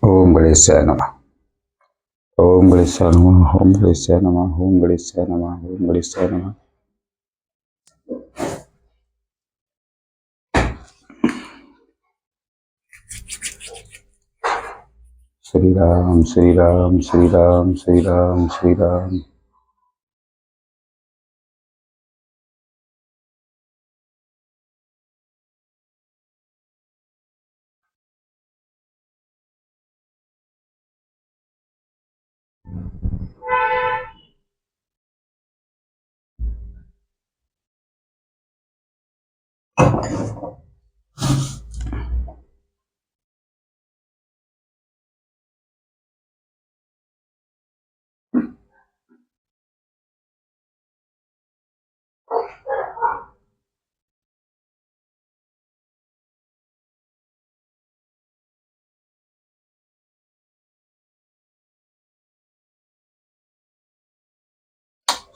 ओम गणेशाय नमः। ओम गणेशाय नमः। ओम गणेशाय नमः। ओम गणेशाय नमः। ओम गणेशाय नमः। श्री राम श्री राम श्री राम श्री राम श्री राम।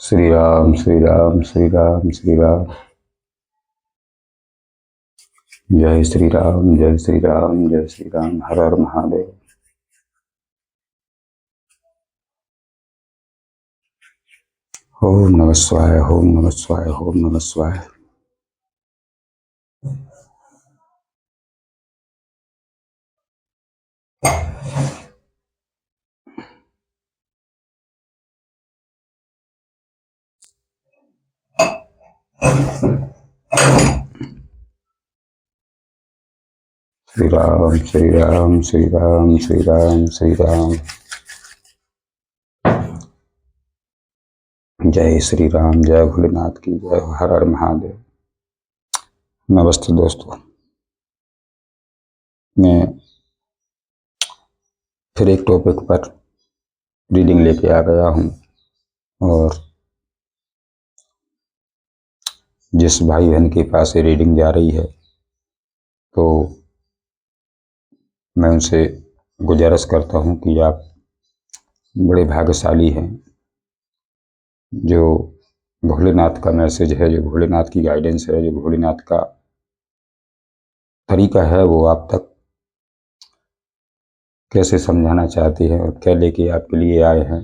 श्री राम श्री राम श्री राम श्री राम। जय श्री राम जय श्री राम जय श्री राम। हर हर महादेव। ओम नमः शिवाय। ओम नमः शिवाय। ओम नमः शिवाय। श्री राम श्री राम श्री राम श्री राम श्री राम। जय श्री राम। जय भोलेनाथ की जय। हर हर महादेव। नमस्ते दोस्तों, मैं फिर एक टॉपिक पर रीडिंग लेके आ गया हूँ और जिस भाई बहन के पास ये रीडिंग जा रही है तो मैं उनसे गुजारिश करता हूँ कि आप बड़े भाग्यशाली हैं। जो भोलेनाथ का मैसेज है, जो भोलेनाथ की गाइडेंस है, जो भोलेनाथ का तरीका है, वो आप तक कैसे समझाना चाहते हैं और क्या लेके आपके लिए आए हैं।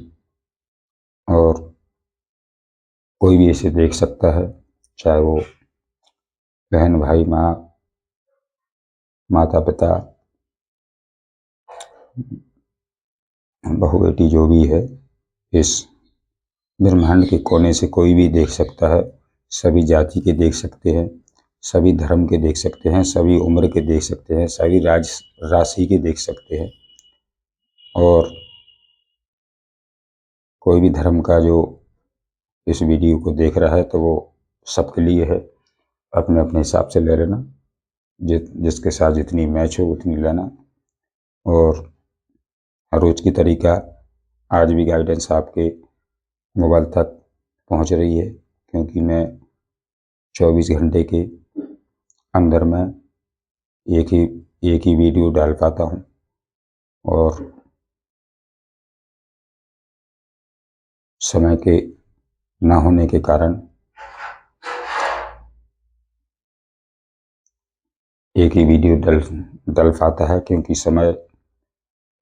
और कोई भी इसे देख सकता है, चाहे वो बहन, भाई, माँ, माता पिता, बहू बेटी, जो भी है, इस ब्रह्मांड के कोने से कोई भी देख सकता है। सभी जाति के देख सकते हैं, सभी धर्म के देख सकते हैं, सभी उम्र के देख सकते हैं, सभी राशि के देख सकते हैं। और कोई भी धर्म का जो इस वीडियो को देख रहा है तो वो सबके लिए है। अपने अपने हिसाब से ले लेना, जिसके साथ जितनी मैच हो उतनी लेना। और रोज की तरीका आज भी गाइडेंस आपके मोबाइल तक पहुंच रही है, क्योंकि मैं 24 घंटे के अंदर में एक ही वीडियो डाल पाता हूं। और समय के ना होने के कारण एक ही वीडियो डल पाता है, क्योंकि समय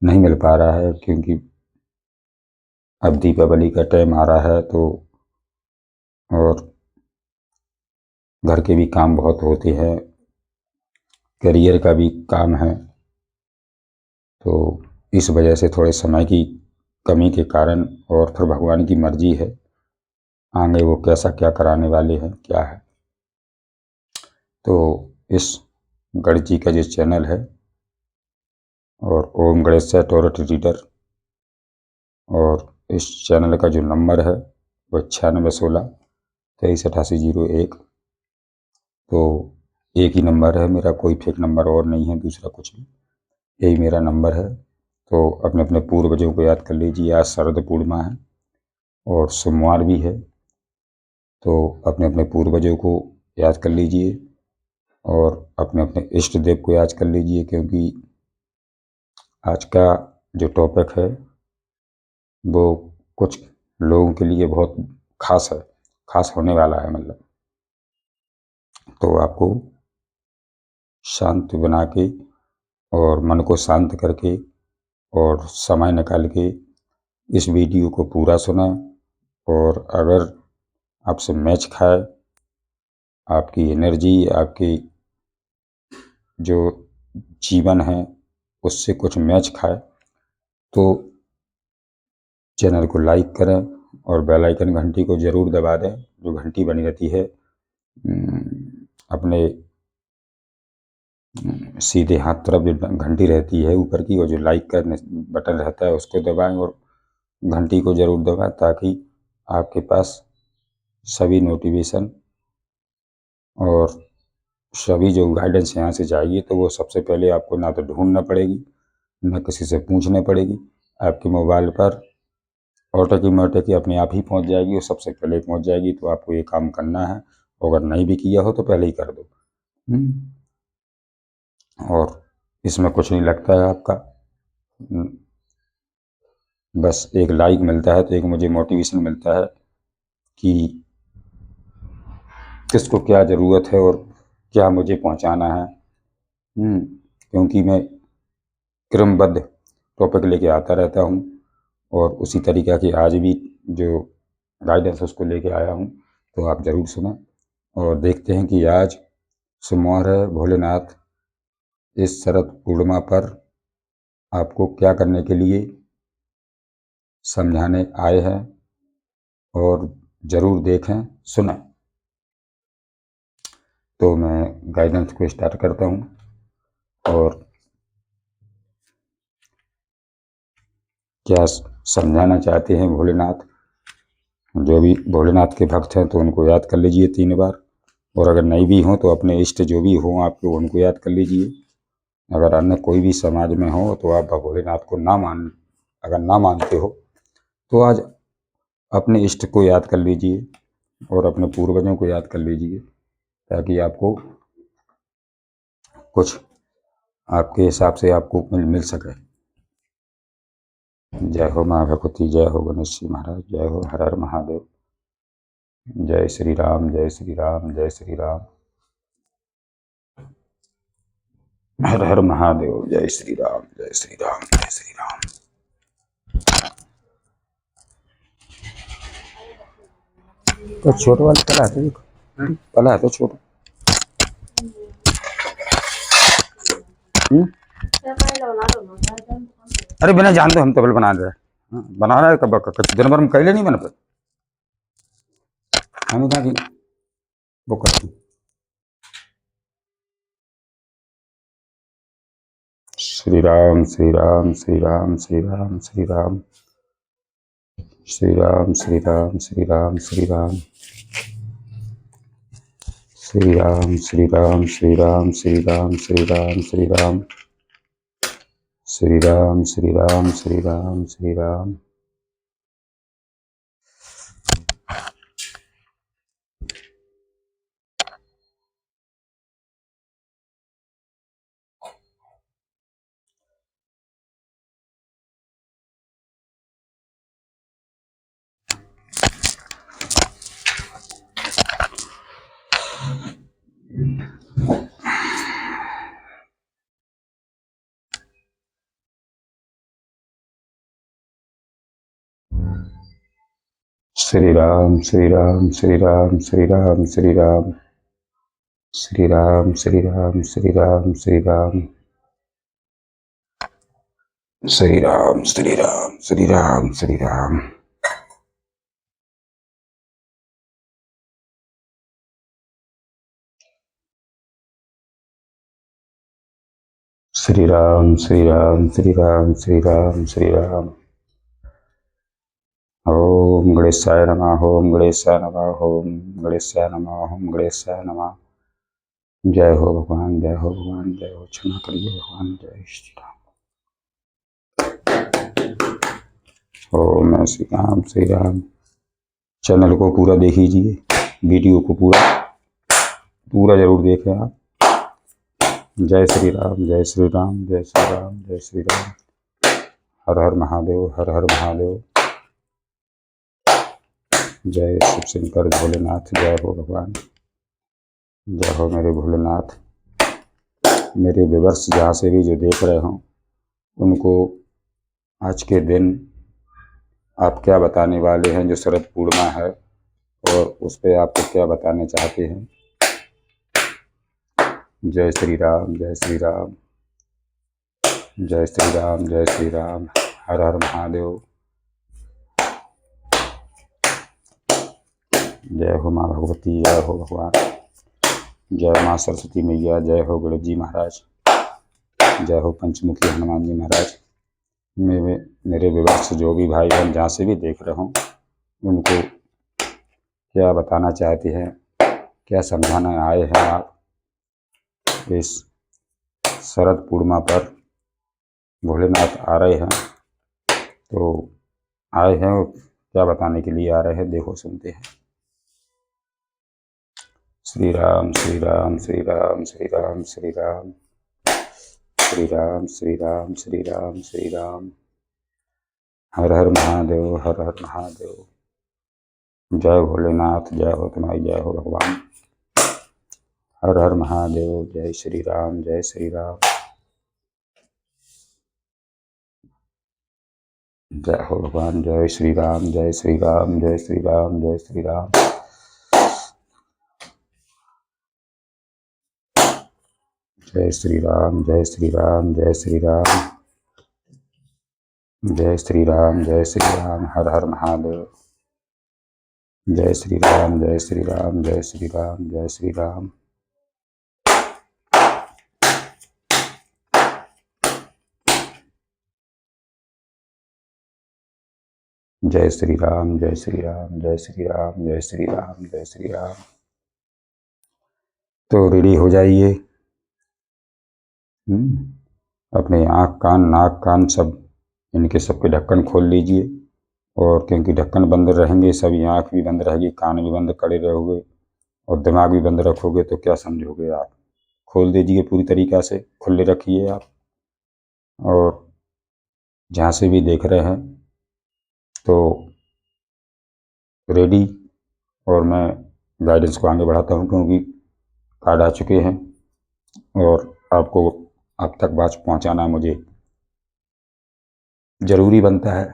नहीं मिल पा रहा है। क्योंकि अब दीपावली का टाइम आ रहा है तो और घर के भी काम बहुत होते हैं, करियर का भी काम है, तो इस वजह से थोड़े समय की कमी के कारण, और फिर भगवान की मर्जी है आगे वो कैसा क्या कराने वाले हैं क्या है। तो इस गणेश जी का जो चैनल है और ओम गणेश टोरट रीडर, और इस चैनल का जो नंबर है वो 9616 238801। तो एक ही नंबर है मेरा, कोई फेक नंबर और नहीं है, दूसरा कुछ नहीं, यही मेरा नंबर है। तो अपने अपने पूर्वजों को याद कर लीजिए। आज शरद पूर्णिमा है और सोमवार भी है, तो अपने अपने पूर्वजों को याद कर लीजिए और अपने अपने इष्ट देव को याद कर लीजिए, क्योंकि आज का जो टॉपिक है वो कुछ लोगों के लिए बहुत खास है, खास होने वाला है। मतलब तो आपको शांत बना के और मन को शांत करके और समय निकाल के इस वीडियो को पूरा सुनें। और अगर आपसे मैच खाए, आपकी एनर्जी, आपकी जो जीवन है उससे कुछ मैच खाए, तो चैनल को लाइक करें और बेल आइकन घंटी को ज़रूर दबा दें। जो घंटी बनी रहती है अपने सीधे हाथ तरफ जो घंटी रहती है ऊपर की, और जो लाइक का बटन रहता है उसको दबाएं और घंटी को ज़रूर दबाएं, ताकि आपके पास सभी नोटिफिकेशन और सभी जो गाइडेंस यहाँ से जाएगी तो वो सबसे पहले आपको ना तो ढूंढना पड़ेगी, ना किसी से पूछने पड़ेगी। आपके मोबाइल पर ऑटोमेटिक अपने आप ही पहुँच जाएगी और सबसे पहले पहुँच जाएगी। तो आपको ये काम करना है, अगर नहीं भी किया हो तो पहले ही कर दो। और इसमें कुछ नहीं लगता है आपका, बस एक लाइक मिलता है तो एक मुझे मोटिवेशन मिलता है कि किसको क्या ज़रूरत है और क्या मुझे पहुंचाना है। क्योंकि मैं क्रमबद्ध टॉपिक लेके आता रहता हूं और उसी तरीक़ा की आज भी जो गाइडेंस उसको लेके आया हूं, तो आप ज़रूर सुनें। और देखते हैं कि आज सोमवार है, भोलेनाथ इस शरद पूर्णिमा पर आपको क्या करने के लिए समझाने आए हैं, और ज़रूर देखें, सुनें। तो मैं गाइडेंस को स्टार्ट करता हूं। और क्या समझाना चाहते हैं भोलेनाथ, जो भी भोलेनाथ के भक्त हैं तो उनको याद कर लीजिए 3 बार, और अगर नहीं भी हों तो अपने इष्ट जो भी हों आपके उनको याद कर लीजिए। अगर अन्य कोई भी समाज में हो तो आप भोलेनाथ को अगर ना मानते हो तो आज अपने इष्ट को याद कर लीजिए और अपने पूर्वजों को याद कर लीजिए, ताकि आपको कुछ आपके हिसाब से आपको मिल सके। जय हो माँ भगवती, जय हो गणेश जी महाराज, जय हो हर हर महादेव। जय श्री राम, जय श्री राम, जय श्री राम, हर हर महादेव। जय श्री राम, जय श्री राम, जय श्री राम। तो छोटे वाले पला है तो छोटा। अरे बिना जानते हम तबल बना रहे, बना रहा है कब दिन भर में कैले नहीं बना पाए हम कहा कि वो करती। श्री राम, श्री राम, श्री राम, श्री राम, श्री राम, श्री राम, श्री राम, श्री राम, श्री राम, श्री राम, श्री राम, श्री राम, श्री राम, श्री राम, श्री राम, श्री राम, श्री राम, श्री राम, श्री राम। श्री राम, श्री राम, श्री राम, श्री राम, श्री राम, श्री राम, श्री राम, श्री राम, श्री राम, श्री राम, श्री राम, श्री राम, श्री राम। श्री राम, श्री राम, श्री राम, श्री राम, श्री राम। ओम गणेशाय नमः, ओम गणेशाय नमः, ओम गणेशाय नमः, ओम गणेशाय नमः। जय हो भगवान, जय हो भगवान, जय हो, क्षमा करिए भगवान, जय श्री राम। ओम श्री राम, श्री राम। चैनल को पूरा देखिए, वीडियो को पूरा जरूर देखें आप। जय श्री राम, जय श्री राम, जय श्री राम, जय श्री राम। हर हर महादेव, हर हर महादेव। जय शिव शंकर भोलेनाथ, जय हो भगवान, जय हो मेरे भोलेनाथ। मेरे व्यूअर्स जहाँ से भी जो देख रहे हों उनको आज के दिन आप क्या बताने वाले हैं जो शरद पूर्णिमा है, और उस पर आपको क्या बताना चाहते हैं। जय श्री राम, जय श्री राम, जय श्री राम, जय श्री राम। हर हर महादेव। जय हो माँ भगवती, जय हो भगवान, जय माँ सरस्वती मैया, जय हो गणेश जी महाराज, जय हो पंचमुखी हनुमान जी महाराज। मेरे विवश जो भी भाई बहन जहाँ से भी देख रहा हूँ, उनको क्या बताना चाहते हैं, क्या समझाना आए हैं आप इस शरद पूर्णिमा पर। भोलेनाथ आ रहे हैं, तो आए हैं और क्या बताने के लिए आ रहे हैं, देखो सुनते हैं। श्री राम, श्री राम, श्री राम, श्री राम, श्री राम, श्री राम, श्री राम, श्री राम, श्री राम। हर हर महादेव, हर हर महादेव। जय भोलेनाथ, जय हो तुम्हारी, जय हो भगवान। हर हर महादेव। जय श्री राम, जय श्री राम। जय हो भगवान। जय श्री राम, जय श्री राम, जय श्री राम, जय श्री राम। जय श्री राम, जय श्री राम, जय श्री राम, जय श्री राम, जय श्री राम। हर हर महादेव। जय श्री राम, जय श्री राम, जय श्री राम, जय श्री राम। जय श्री राम, जय श्री राम, जय श्री राम, जय श्री राम, जय श्री राम। तो रेडी हो जाइए। अपने आँख कान नाक कान सब, इनके सबके ढक्कन खोल लीजिए। और क्योंकि ढक्कन बंद रहेंगे, सभी आँख भी बंद रहेगी, कान भी बंद करे रहोगे और दिमाग भी बंद रखोगे तो क्या समझोगे आप। खोल दीजिए पूरी तरीक़ा से, खुले रखिए आप। और जहाँ से भी देख रहे हैं तो रेडी। और मैं गाइडेंस को आगे बढ़ाता हूँ, क्योंकि कार्ड आ चुके हैं और आपको अब तक बात पहुँचाना मुझे ज़रूरी बनता है।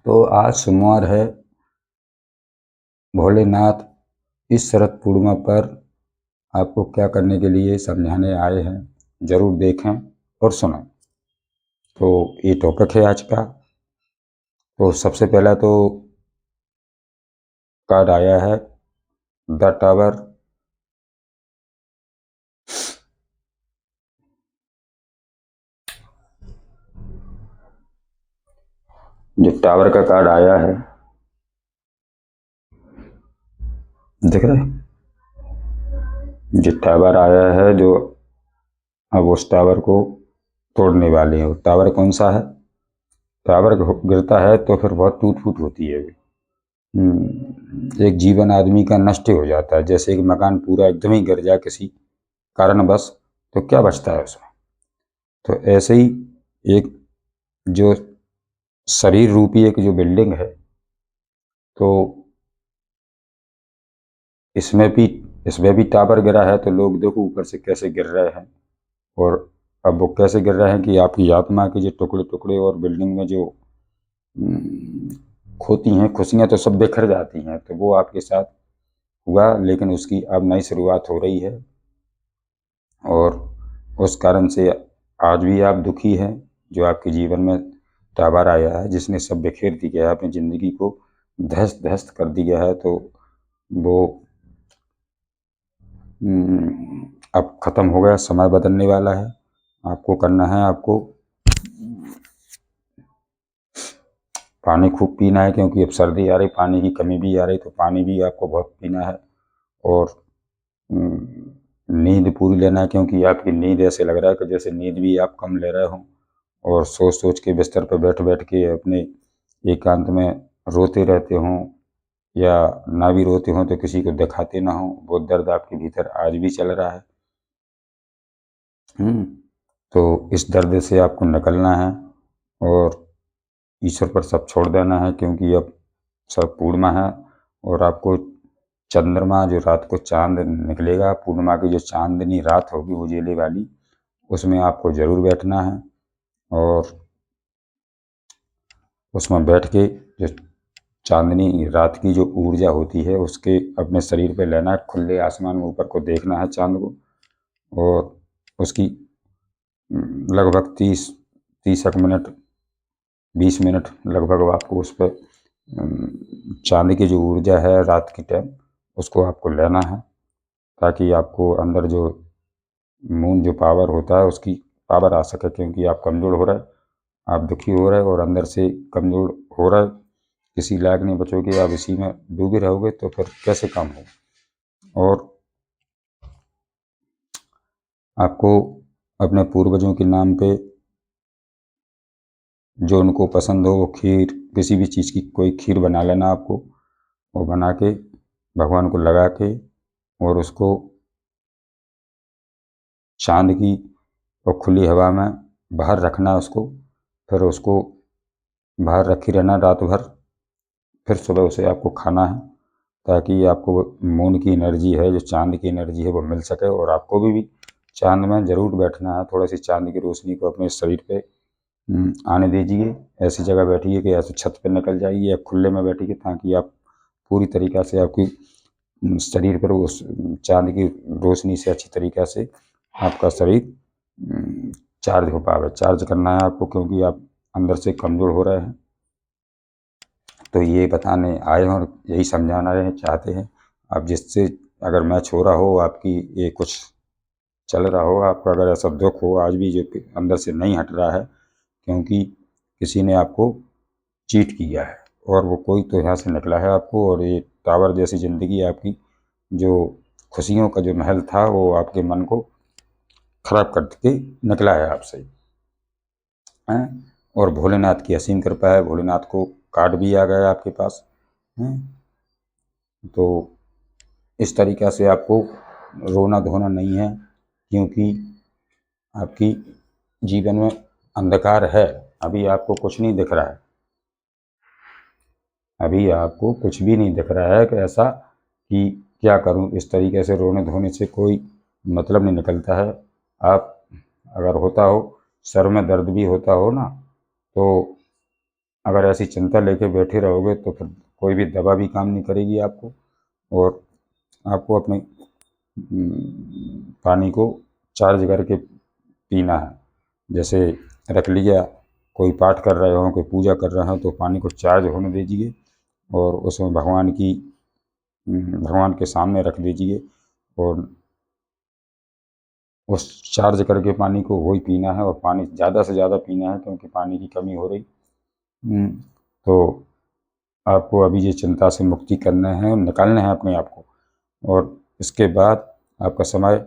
तो आज सोमवार है। भोलेनाथ इस शरद पूर्णिमा पर आपको क्या करने के लिए समझाने आए हैं, ज़रूर देखें और सुनें। तो ये टॉपिक है आज का। तो सबसे पहला तो कार्ड आया है द टावर। जो टावर का कार्ड आया है, देख रहे हैं, जो टावर आया है, जो अब उस टावर को तोड़ने वाले हैं। टावर कौन सा है? टावर गिरता है तो फिर बहुत टूट फूट होती है। एक जीवन आदमी का नष्ट हो जाता है। जैसे एक मकान पूरा एकदम ही गिर जाए किसी कारणवश, तो क्या बचता है उसमें। तो ऐसे ही एक जो शरीर रूपी एक जो बिल्डिंग है, तो इसमें भी टावर गिरा है। तो लोग देखो ऊपर से कैसे गिर रहे हैं। और अब वो कैसे गिर रहे हैं कि आपकी आत्मा के जो टुकड़े टुकड़े और बिल्डिंग में जो खोती हैं खुशियाँ, तो सब बिखर जाती हैं। तो वो आपके साथ हुआ, लेकिन उसकी अब नई शुरुआत हो रही है। और उस कारण से आज भी आप दुखी हैं। जो आपके जीवन में टावर आया है, जिसने सब बिखेर दिया है, अपनी ज़िंदगी को ध्वस्त ध्वस्त कर दिया है, तो वो अब ख़त्म हो गया। समय बदलने वाला है। आपको करना है, आपको पानी खूब पीना है, क्योंकि अब सर्दी आ रही, पानी की कमी भी आ रही। तो पानी भी आपको बहुत पीना है। और नींद पूरी लेना है, क्योंकि आपकी नींद ऐसे लग रहा है कि जैसे नींद भी आप कम ले रहे हो। और सोच सोच के बिस्तर पर बैठ बैठ के अपने एकांत में रोते रहते हों, या ना भी रोते हों तो किसी को दिखाते ना हो। वो दर्द आपके भीतर आज भी चल रहा है। तो इस दर्द से आपको निकलना है और ईश्वर पर सब छोड़ देना है, क्योंकि अब सब पूर्णिमा है। और आपको चंद्रमा, जो रात को चांद निकलेगा, पूर्णिमा की जो चांदनी रात होगी उजेले वाली, उसमें आपको ज़रूर बैठना है। और उसमें बैठ के जो चांदनी रात की जो ऊर्जा होती है उसके अपने शरीर पे लेना है, खुले आसमान में ऊपर को देखना है चांद को, और उसकी लगभग 30 मिनट 20 मिनट लगभग आपको उस पर चांद की जो ऊर्जा है रात की टाइम उसको आपको लेना है, ताकि आपको अंदर जो मून जो पावर होता है उसकी पावर आ सके, क्योंकि आप कमज़ोर हो रहे, आप दुखी हो रहे और अंदर से कमज़ोर हो रहे, किसी लायक नहीं बचोगे, आप इसी में डूबे रहोगे तो फिर कैसे काम हो। और आपको अपने पूर्वजों के नाम पे जो उनको पसंद हो वो खीर, किसी भी चीज़ की कोई खीर बना लेना आपको, वो बना के भगवान को लगा के और उसको चांद की और खुली हवा में बाहर रखना उसको, फिर उसको बाहर रखी रहना रात भर, फिर सुबह उसे आपको खाना है, ताकि आपको मून की एनर्जी है, जो चांद की एनर्जी है वो मिल सके। और आपको भी चांद में ज़रूर बैठना है, थोड़ा सी चांद की रोशनी को अपने शरीर पे आने दीजिए, ऐसी जगह बैठिए कि ऐसे छत पे निकल जाइए या खुले में बैठिए, ताकि आप पूरी तरीक़ा से आपकी शरीर पर उस चांद की रोशनी से अच्छी तरीक़ा से आपका शरीर चार्ज हो पावे। चार्ज करना है आपको, क्योंकि आप अंदर से कमज़ोर हो रहे हैं। तो ये बताने आए हैं और यही समझाना रहे चाहते हैं आप, जिससे अगर मैच हो रहा हो आपकी, ये कुछ चल रहा हो आपका, अगर ऐसा दुख हो आज भी जो अंदर से नहीं हट रहा है, क्योंकि किसी ने आपको चीट किया है और वो कोई तो यहाँ से निकला है आपको, और ये टावर जैसी ज़िंदगी आपकी, जो खुशियों का जो महल था वो आपके मन को खराब करके निकला है आपसे हैं। और भोलेनाथ की असीम कृपा है, भोलेनाथ को कार्ड भी आ गया आपके पास हैं। तो इस तरीक़ा से आपको रोना धोना नहीं है, क्योंकि आपकी जीवन में अंधकार है, अभी आपको कुछ नहीं दिख रहा है, अभी आपको कुछ भी नहीं दिख रहा है कि ऐसा कि क्या करूं। इस तरीके से रोने धोने से कोई मतलब नहीं निकलता है। आप अगर होता हो सर में दर्द भी होता हो ना, तो अगर ऐसी चिंता लेके बैठे रहोगे तो फिर कोई भी दवा भी काम नहीं करेगी आपको। और आपको अपने पानी को चार्ज करके पीना है, जैसे रख लिया, कोई पाठ कर रहे हो, कोई पूजा कर रहे हो, तो पानी को चार्ज होने दीजिए और उसमें भगवान के सामने रख दीजिए, और उस चार्ज करके पानी को वही पीना है, और पानी ज़्यादा से ज़्यादा पीना है, क्योंकि पानी की कमी हो रही। तो आपको अभी ये चिंता से मुक्ति करना है और निकालना है अपने आप को, और इसके बाद आपका समय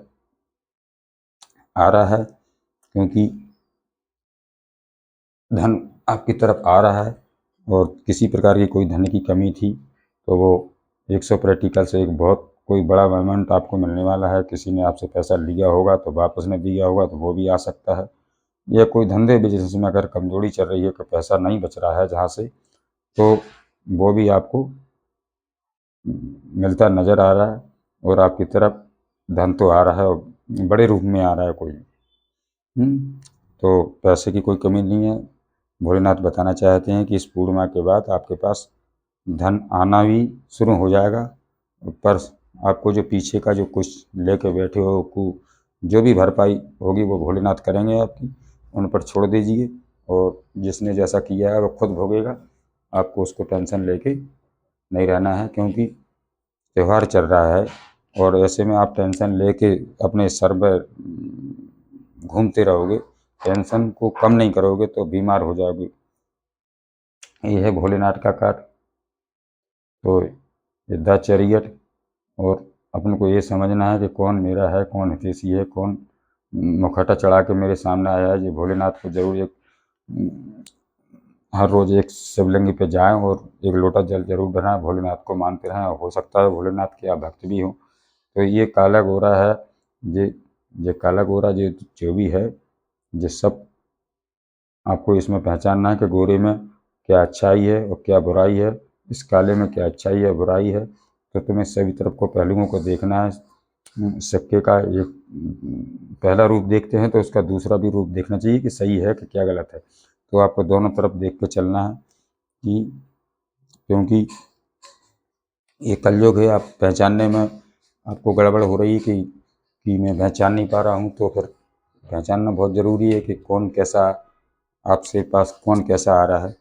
आ रहा है, क्योंकि धन आपकी तरफ आ रहा है, और किसी प्रकार की कोई धन की कमी थी तो वो 100 प्रैक्टिकल से एक बहुत कोई बड़ा अमाउंट आपको मिलने वाला है। किसी ने आपसे पैसा लिया होगा तो वापस नहीं दिया होगा तो वो भी आ सकता है, या कोई धंधे बिजनेस में अगर कमजोरी चल रही है कि पैसा नहीं बच रहा है जहाँ से, तो वो भी आपको मिलता नज़र आ रहा है, और आपकी तरफ धन तो आ रहा है और बड़े रूप में आ रहा है कोई। तो पैसे की कोई कमी नहीं है। भोलेनाथ बताना चाहते हैं कि इस पूर्णिमा के बाद आपके पास धन आना भी शुरू हो जाएगा, पर आपको जो पीछे का जो कुछ लेके बैठे हो जो भी भरपाई होगी वो भोलेनाथ करेंगे आपकी, उन पर छोड़ दीजिए, और जिसने जैसा किया है वो खुद भोगेगा, आपको उसको टेंशन लेके नहीं रहना है, क्योंकि त्यौहार चल रहा है और ऐसे में आप टेंशन लेके अपने सर पर घूमते रहोगे, टेंशन को कम नहीं करोगे तो बीमार हो जाओगे। ये है भोलेनाथ का कार्य। तो युद्धाचर्यट, और अपन को ये समझना है कि कौन मेरा है, कौन हितैषी है, कौन मुखौटा चढ़ा के मेरे सामने आया है। ये भोलेनाथ को जरूर हर रोज़ एक शिवलिंग पे जाएं और एक लोटा जल जरूर बढ़ाएं, भोलेनाथ को मानते रहें, और हो सकता है भोलेनाथ के आप भक्त भी हों। तो ये काला गोरा है, ये काला गोरा जो भी है, ये सब आपको इसमें पहचानना है कि गोरे में क्या अच्छाई है और क्या बुराई है, इस काले में क्या अच्छाई है बुराई है। तो तुम्हें सभी तरफ को पहलुओं को देखना है। सिक्के का एक पहला रूप देखते हैं तो उसका दूसरा भी रूप देखना चाहिए कि सही है कि क्या गलत है। तो आपको दोनों तरफ देख के चलना है, कि क्योंकि ये कलयुग है, आप पहचानने में आपको गड़बड़ हो रही है कि मैं पहचान नहीं पा रहा हूँ, तो फिर पहचानना बहुत ज़रूरी है कि कौन कैसा आपसे पास कौन कैसा आ रहा है,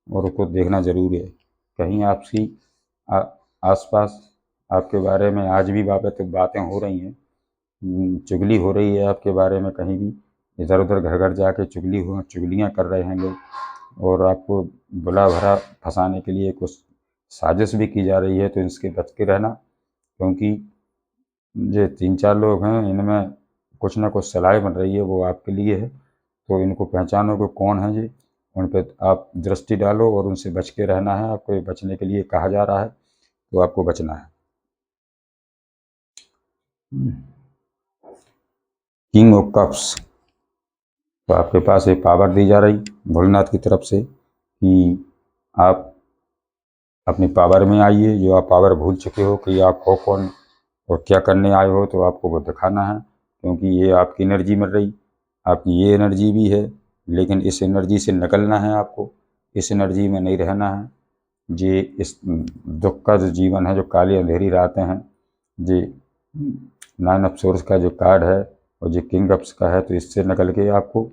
और उसको देखना ज़रूरी है। कहीं आपसी आसपास आपके बारे में आज भी बातें हो रही हैं, चुगली हो रही है आपके बारे में, कहीं भी इधर उधर घर घर जाके चुगलियाँ कर रहे हैं लोग, और आपको बुला भरा फंसाने के लिए कुछ साजिश भी की जा रही है, तो इसके बच के रहना। क्योंकि ये 3-4 लोग हैं, इनमें कुछ ना कुछ सलाह बन रही है, वो आपके लिए है, तो इनको पहचानो कि कौन है ये, उन पे आप दृष्टि डालो और उनसे बच के रहना है। आपको ये बचने के लिए कहा जा रहा है, तो आपको बचना है। किंग ऑफ कप्स, तो आपके पास एक पावर दी जा रही भोलेनाथ की तरफ से कि आप अपनी पावर में आइए, जो आप पावर भूल चुके हो कि आप हो कौन और क्या करने आए हो, तो आपको वो दिखाना है। क्योंकि ये आपकी एनर्जी मिल रही, आपकी ये एनर्जी भी है, लेकिन इस एनर्जी से निकलना है आपको, इस एनर्जी में नहीं रहना है। ये इस दुख का जो जीवन है, जो काली अंधेरी रातें हैं, ये 9 ऑफ सोर्स का जो कार्ड है और जो किंग कप्स का है, तो इससे निकल के आपको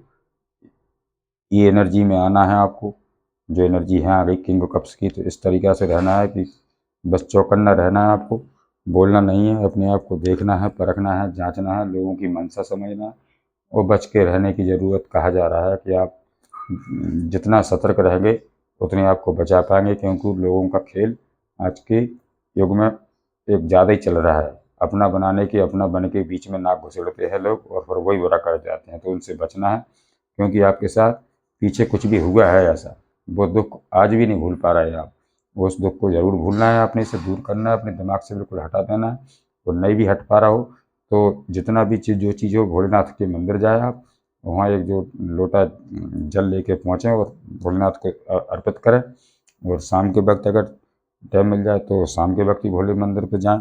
ये एनर्जी में आना है। आपको जो एनर्जी है आ गई किंग कप्स की, तो इस तरीक़ा से रहना है कि बस चौकन्ना रहना है, आपको बोलना नहीं है, अपने आप को देखना है, परखना है, जांचना है, लोगों की मंशा समझना है, और बच के रहने की ज़रूरत कहा जा रहा है कि आप जितना सतर्क रहेंगे उतने आपको बचा पाएंगे। क्योंकि लोगों का खेल आज के युग में एक ज़्यादा ही चल रहा है, अपना बनाने के अपना बन के बीच में नाक घुसेड़ते हैं लोग, और फिर वही बुरा कर जाते हैं, तो उनसे बचना है। क्योंकि आपके साथ पीछे कुछ भी हुआ है ऐसा, वो दुख आज भी नहीं भूल पा रहे हैं आप, उस दुख को ज़रूर भूलना है, अपने से दूर करना है, अपने दिमाग से बिल्कुल हटा देना है। और नहीं भी हट पा रहा हो तो जितना भी जो चीज़ हो, भोलेनाथ के मंदिर जाए आप, वहाँ एक जो लोटा जल लेके पहुँचें और भोलेनाथ को अर्पित करें। और शाम के वक्त अगर टाइम मिल जाए तो शाम के वक्त ही भोले मंदिर पे जाएं,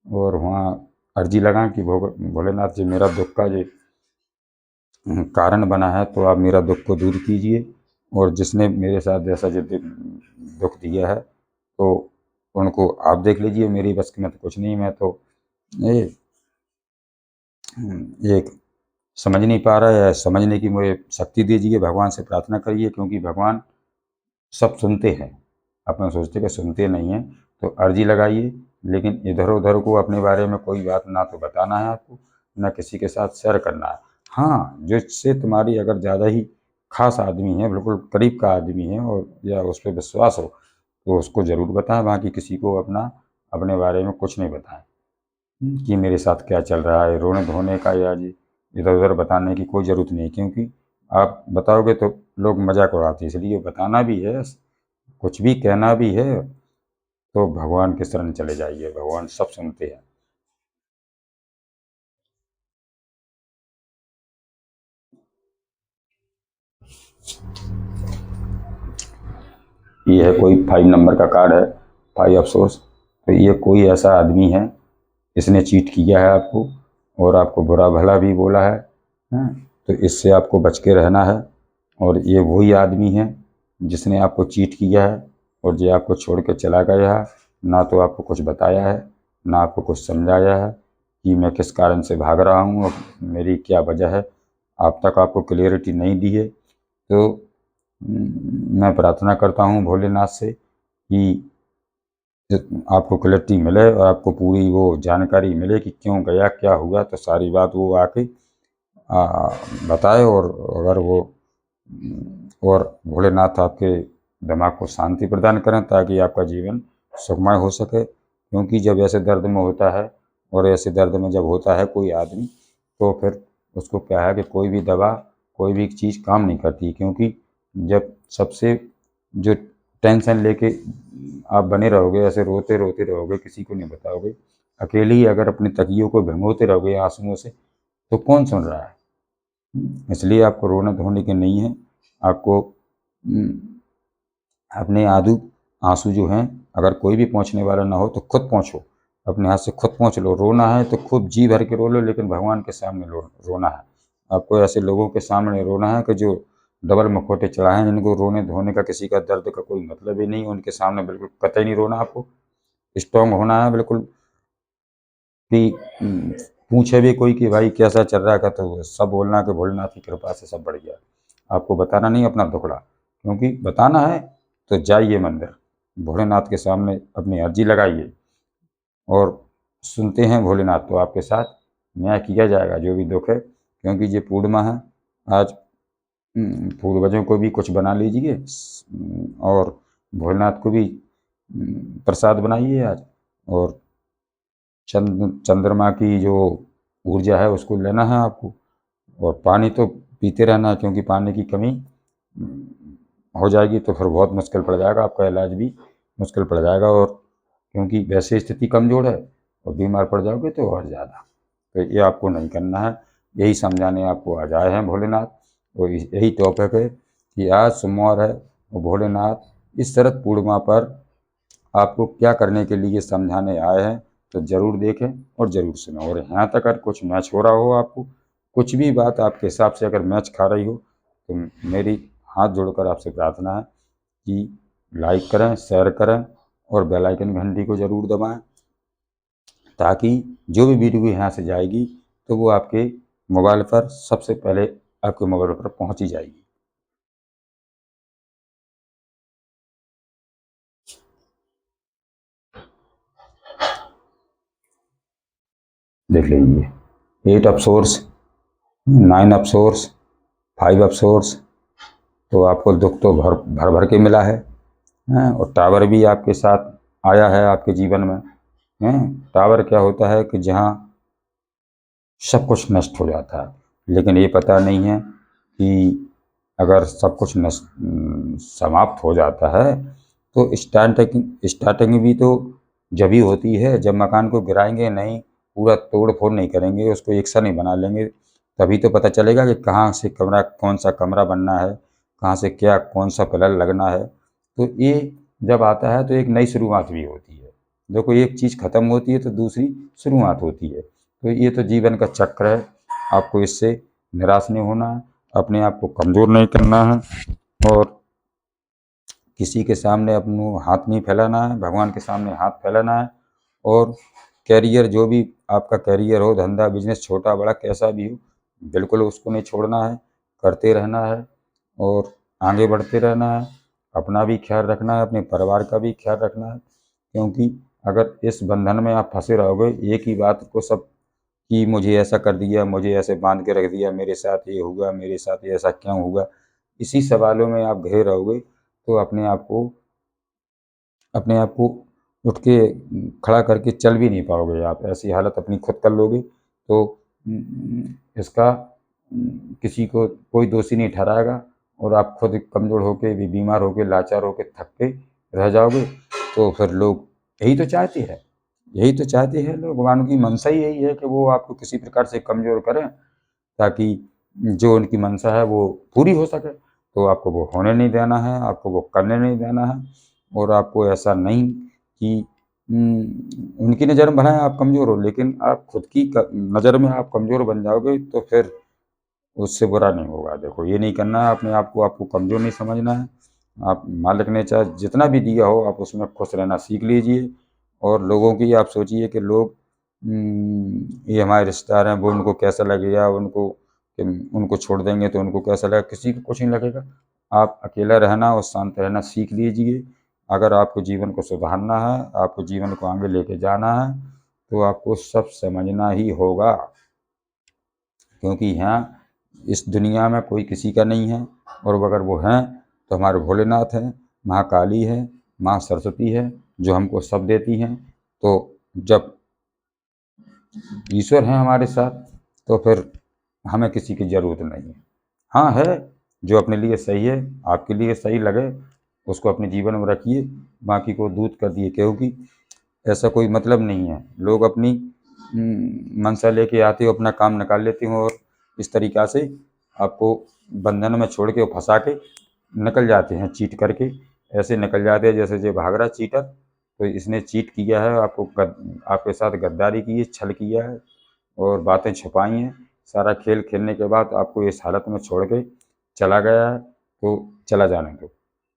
और वहाँ अर्जी लगाएं कि भोलेनाथ जी, मेरा दुख का ये कारण बना है, तो आप मेरा दुख को दूर कीजिए, और जिसने मेरे साथ जैसा जो दुख दिया है, तो उनको आप देख लीजिए, मेरी बस में तो कुछ नहीं, मैं तो ये एक समझ नहीं पा रहा है, समझने की मुझे शक्ति दीजिए, भगवान से प्रार्थना करिए। क्योंकि भगवान सब सुनते हैं, अपना सोचते कि सुनते नहीं हैं, तो अर्जी लगाइए, लेकिन इधर उधर को अपने बारे में कोई बात ना तो बताना है आपको, ना किसी के साथ शेयर करना है। हाँ, जिससे तुम्हारी अगर ज़्यादा ही खास आदमी है, बिल्कुल करीब का आदमी है, और या उस पर विश्वास हो, तो उसको ज़रूर बताएं, बाकी किसी को अपने बारे में कुछ नहीं बताएं कि मेरे साथ क्या चल रहा है। रोने धोने का या जी इधर उधर बताने की कोई ज़रूरत नहीं, क्योंकि आप बताओगे तो लोग मजाक उड़ाते हैं, इसलिए बताना भी है, कुछ भी कहना भी है, तो भगवान के शरण चले जाइए, भगवान सब सुनते हैं। ये है कोई 5 नंबर का कार्ड है, 5 ऑफ सोर्स, तो ये कोई ऐसा आदमी है, इसने चीट किया है आपको, और आपको बुरा भला भी बोला है, तो इससे आपको बच के रहना है। और ये वही आदमी है जिसने आपको चीट किया है, और जो आपको छोड़ के चला गया है, ना तो आपको कुछ बताया है, ना आपको कुछ समझाया है कि मैं किस कारण से भाग रहा हूँ और मेरी क्या वजह है, अब तक आपको क्लियरिटी नहीं दी है। तो मैं प्रार्थना करता हूँ भोलेनाथ से कि आपको क्लैरिटी मिले और आपको पूरी वो जानकारी मिले कि क्यों गया, क्या हुआ, तो सारी बात वो आके बताए। और अगर वो और भोलेनाथ आपके दिमाग को शांति प्रदान करें, ताकि आपका जीवन सुखमय हो सके। क्योंकि जब ऐसे दर्द में होता है, और ऐसे दर्द में जब होता है कोई आदमी, तो फिर उसको क्या है कि कोई भी दवा, कोई भी चीज़ काम नहीं करती। क्योंकि जब सबसे जो टेंशन लेके आप बने रहोगे, ऐसे रोते रोते रहोगे, किसी को नहीं बताओगे, अकेले ही अगर अपने तकियों को भिगोते रहोगे आंसुओं से, तो कौन सुन रहा है। इसलिए आपको रोने धोने के नहीं है, आपको अपने आंसू जो हैं, अगर कोई भी पहुँचने वाला ना हो तो खुद पहुँचो, अपने हाथ से खुद पहुँच लो। रोना है तो खूब जी भर के रो लो, लेकिन भगवान के सामने रोना है। आपको ऐसे लोगों के सामने रोना है कि जो डबल मुखौटे चढ़ाए हैं, जिनको रोने धोने का किसी का दर्द का कोई मतलब ही नहीं, उनके सामने बिल्कुल कतई नहीं रोना, आपको स्ट्रांग होना है बिल्कुल कि पूछे भी कोई कि भाई कैसा चल रहा है, तो सब बोलना कि भोलेनाथ की कृपा से सब बढ़ गया। आपको बताना नहीं अपना दुखड़ा, क्योंकि बताना है तो जाइए मंदिर, भोलेनाथ के सामने अपनी अर्जी लगाइए और सुनते हैं भोलेनाथ तो आपके साथ न्याय किया जाएगा जो भी दुख है, क्योंकि ये पूर्णिमा है आज। पूर्वजों को भी कुछ बना लीजिए और भोलेनाथ को भी प्रसाद बनाइए आज, और चंद्रमा की जो ऊर्जा है उसको लेना है आपको, और पानी तो पीते रहना है, क्योंकि पानी की कमी हो जाएगी तो फिर बहुत मुश्किल पड़ जाएगा, आपका इलाज भी मुश्किल पड़ जाएगा, और क्योंकि वैसे स्थिति कमज़ोर है और बीमार पड़ जाओगे तो और ज़्यादा, तो ये आपको नहीं करना है। यही समझाने आपको आज आए हैं भोलेनाथ, और यही टॉपिक है कि आज सोमवार है और भोलेनाथ इस शरद पूर्णिमा पर आपको क्या करने के लिए समझाने आए हैं, तो ज़रूर देखें और ज़रूर सुनें। और यहाँ तक अगर कुछ मैच हो रहा हो, आपको कुछ भी बात आपके हिसाब से अगर मैच खा रही हो, तो मेरी हाथ जोड़कर आपसे प्रार्थना है कि लाइक करें, शेयर करें और बेल आइकन घंटी को ज़रूर दबाएं, ताकि जो भी वीडियो यहाँ से जाएगी तो वो आपके मोबाइल पर सबसे पहले आपके मोबाइल पर पहुँची जाएगी। देख लीजिए 8 of source, 9 of source, 5 of source, तो आपको दुख तो भर भर भर के मिला है, और टावर भी आपके साथ आया है आपके जीवन में। टावर क्या होता है कि जहाँ सब कुछ नष्ट हो जाता है, लेकिन ये पता नहीं है कि अगर सब कुछ नष्ट समाप्त हो जाता है तो स्टार्टिंग भी तो जब ही होती है जब मकान को गिराएंगे नहीं, पूरा तोड़ फोड़ नहीं करेंगे, उसको एक सा नहीं बना लेंगे, तभी तो पता चलेगा कि कहाँ से कमरा, कौन सा कमरा बनना है, कहाँ से क्या कौन सा पिलर लगना है। तो ये जब आता है तो एक नई शुरुआत भी होती है। देखो एक चीज़ ख़त्म होती है तो दूसरी शुरुआत होती है, तो ये तो जीवन का चक्र है। आपको इससे निराश नहीं होना है, अपने आप को कमज़ोर नहीं करना है, और किसी के सामने अपना हाथ नहीं फैलाना है, भगवान के सामने हाथ फैलाना है। और कैरियर जो भी आपका कैरियर हो, धंधा बिजनेस छोटा बड़ा कैसा भी हो, बिल्कुल उसको नहीं छोड़ना है, करते रहना है और आगे बढ़ते रहना है। अपना भी ख्याल रखना है, अपने परिवार का भी ख्याल रखना है, क्योंकि अगर इस बंधन में आप फंसे रहोगे एक ही बात को सब कि मुझे ऐसा कर दिया, मुझे ऐसे बांध के रख दिया, मेरे साथ ये हुआ, मेरे साथ ये ऐसा क्यों हुआ, इसी सवालों में आप घिरे रहोगे तो अपने आप को उठ के खड़ा करके चल भी नहीं पाओगे। आप ऐसी हालत अपनी खुद कर लोगे तो इसका किसी को कोई दोषी नहीं ठहराएगा, और आप खुद कमज़ोर होके भी, बीमार होके, लाचार होके, थक के रह जाओगे। तो फिर लोग यही तो चाहते हैं, यही तो चाहते हैं लोग, भगवान की मनसा ही यही है कि वो आपको किसी प्रकार से कमज़ोर करें, ताकि जो उनकी मंशा है वो पूरी हो सके। तो आपको वो होने नहीं देना है, आपको वो करने नहीं देना है, और आपको ऐसा नहीं कि उनकी नज़र में भले आप कमज़ोर हो, लेकिन आप खुद की नज़र में आप कमज़ोर बन जाओगे तो फिर उससे बुरा नहीं होगा। देखो ये नहीं करना है, अपने आप को आपको कमज़ोर नहीं समझना है। आप मालिक ने चाहे जितना भी दिया हो आप उसमें खुश रहना सीख लीजिए, और लोगों की आप सोचिए कि लोग ये हमारे रिश्तेदार हैं, वो उनको कैसा लगेगा, उनको छोड़ देंगे तो उनको कैसा लगेगा, किसी को कुछ नहीं लगेगा। आप अकेला रहना और शांत रहना सीख लीजिए। अगर आपको जीवन को सुधारना है, आपको जीवन को आगे लेके जाना है, तो आपको सब समझना ही होगा, क्योंकि यहाँ इस दुनिया में कोई किसी का नहीं है, और अगर वो हैं तो हमारे भोलेनाथ हैं, माँ काली है, माँ सरस्वती है, जो हमको सब देती हैं। तो जब ईश्वर हैं हमारे साथ तो फिर हमें किसी की ज़रूरत नहीं है। हाँ है, जो अपने लिए सही है, आपके लिए सही लगे, उसको अपने जीवन में रखिए, बाकी को दूर कर दिए, क्योंकि ऐसा कोई मतलब नहीं है। लोग अपनी मंशा लेके आते हो, अपना काम निकाल लेते हो, और इस तरीक़ा से आपको बंधन में छोड़ के फंसा के निकल जाते हैं, चीट करके ऐसे निकल जाते हैं जैसे जो भाग रहा चीटर। तो इसने चीट किया है, आपके साथ गद्दारी की है, छल किया है और बातें छुपाई हैं। सारा खेल खेलने के बाद आपको इस हालत में छोड़ के चला गया है, तो चला जाने दो।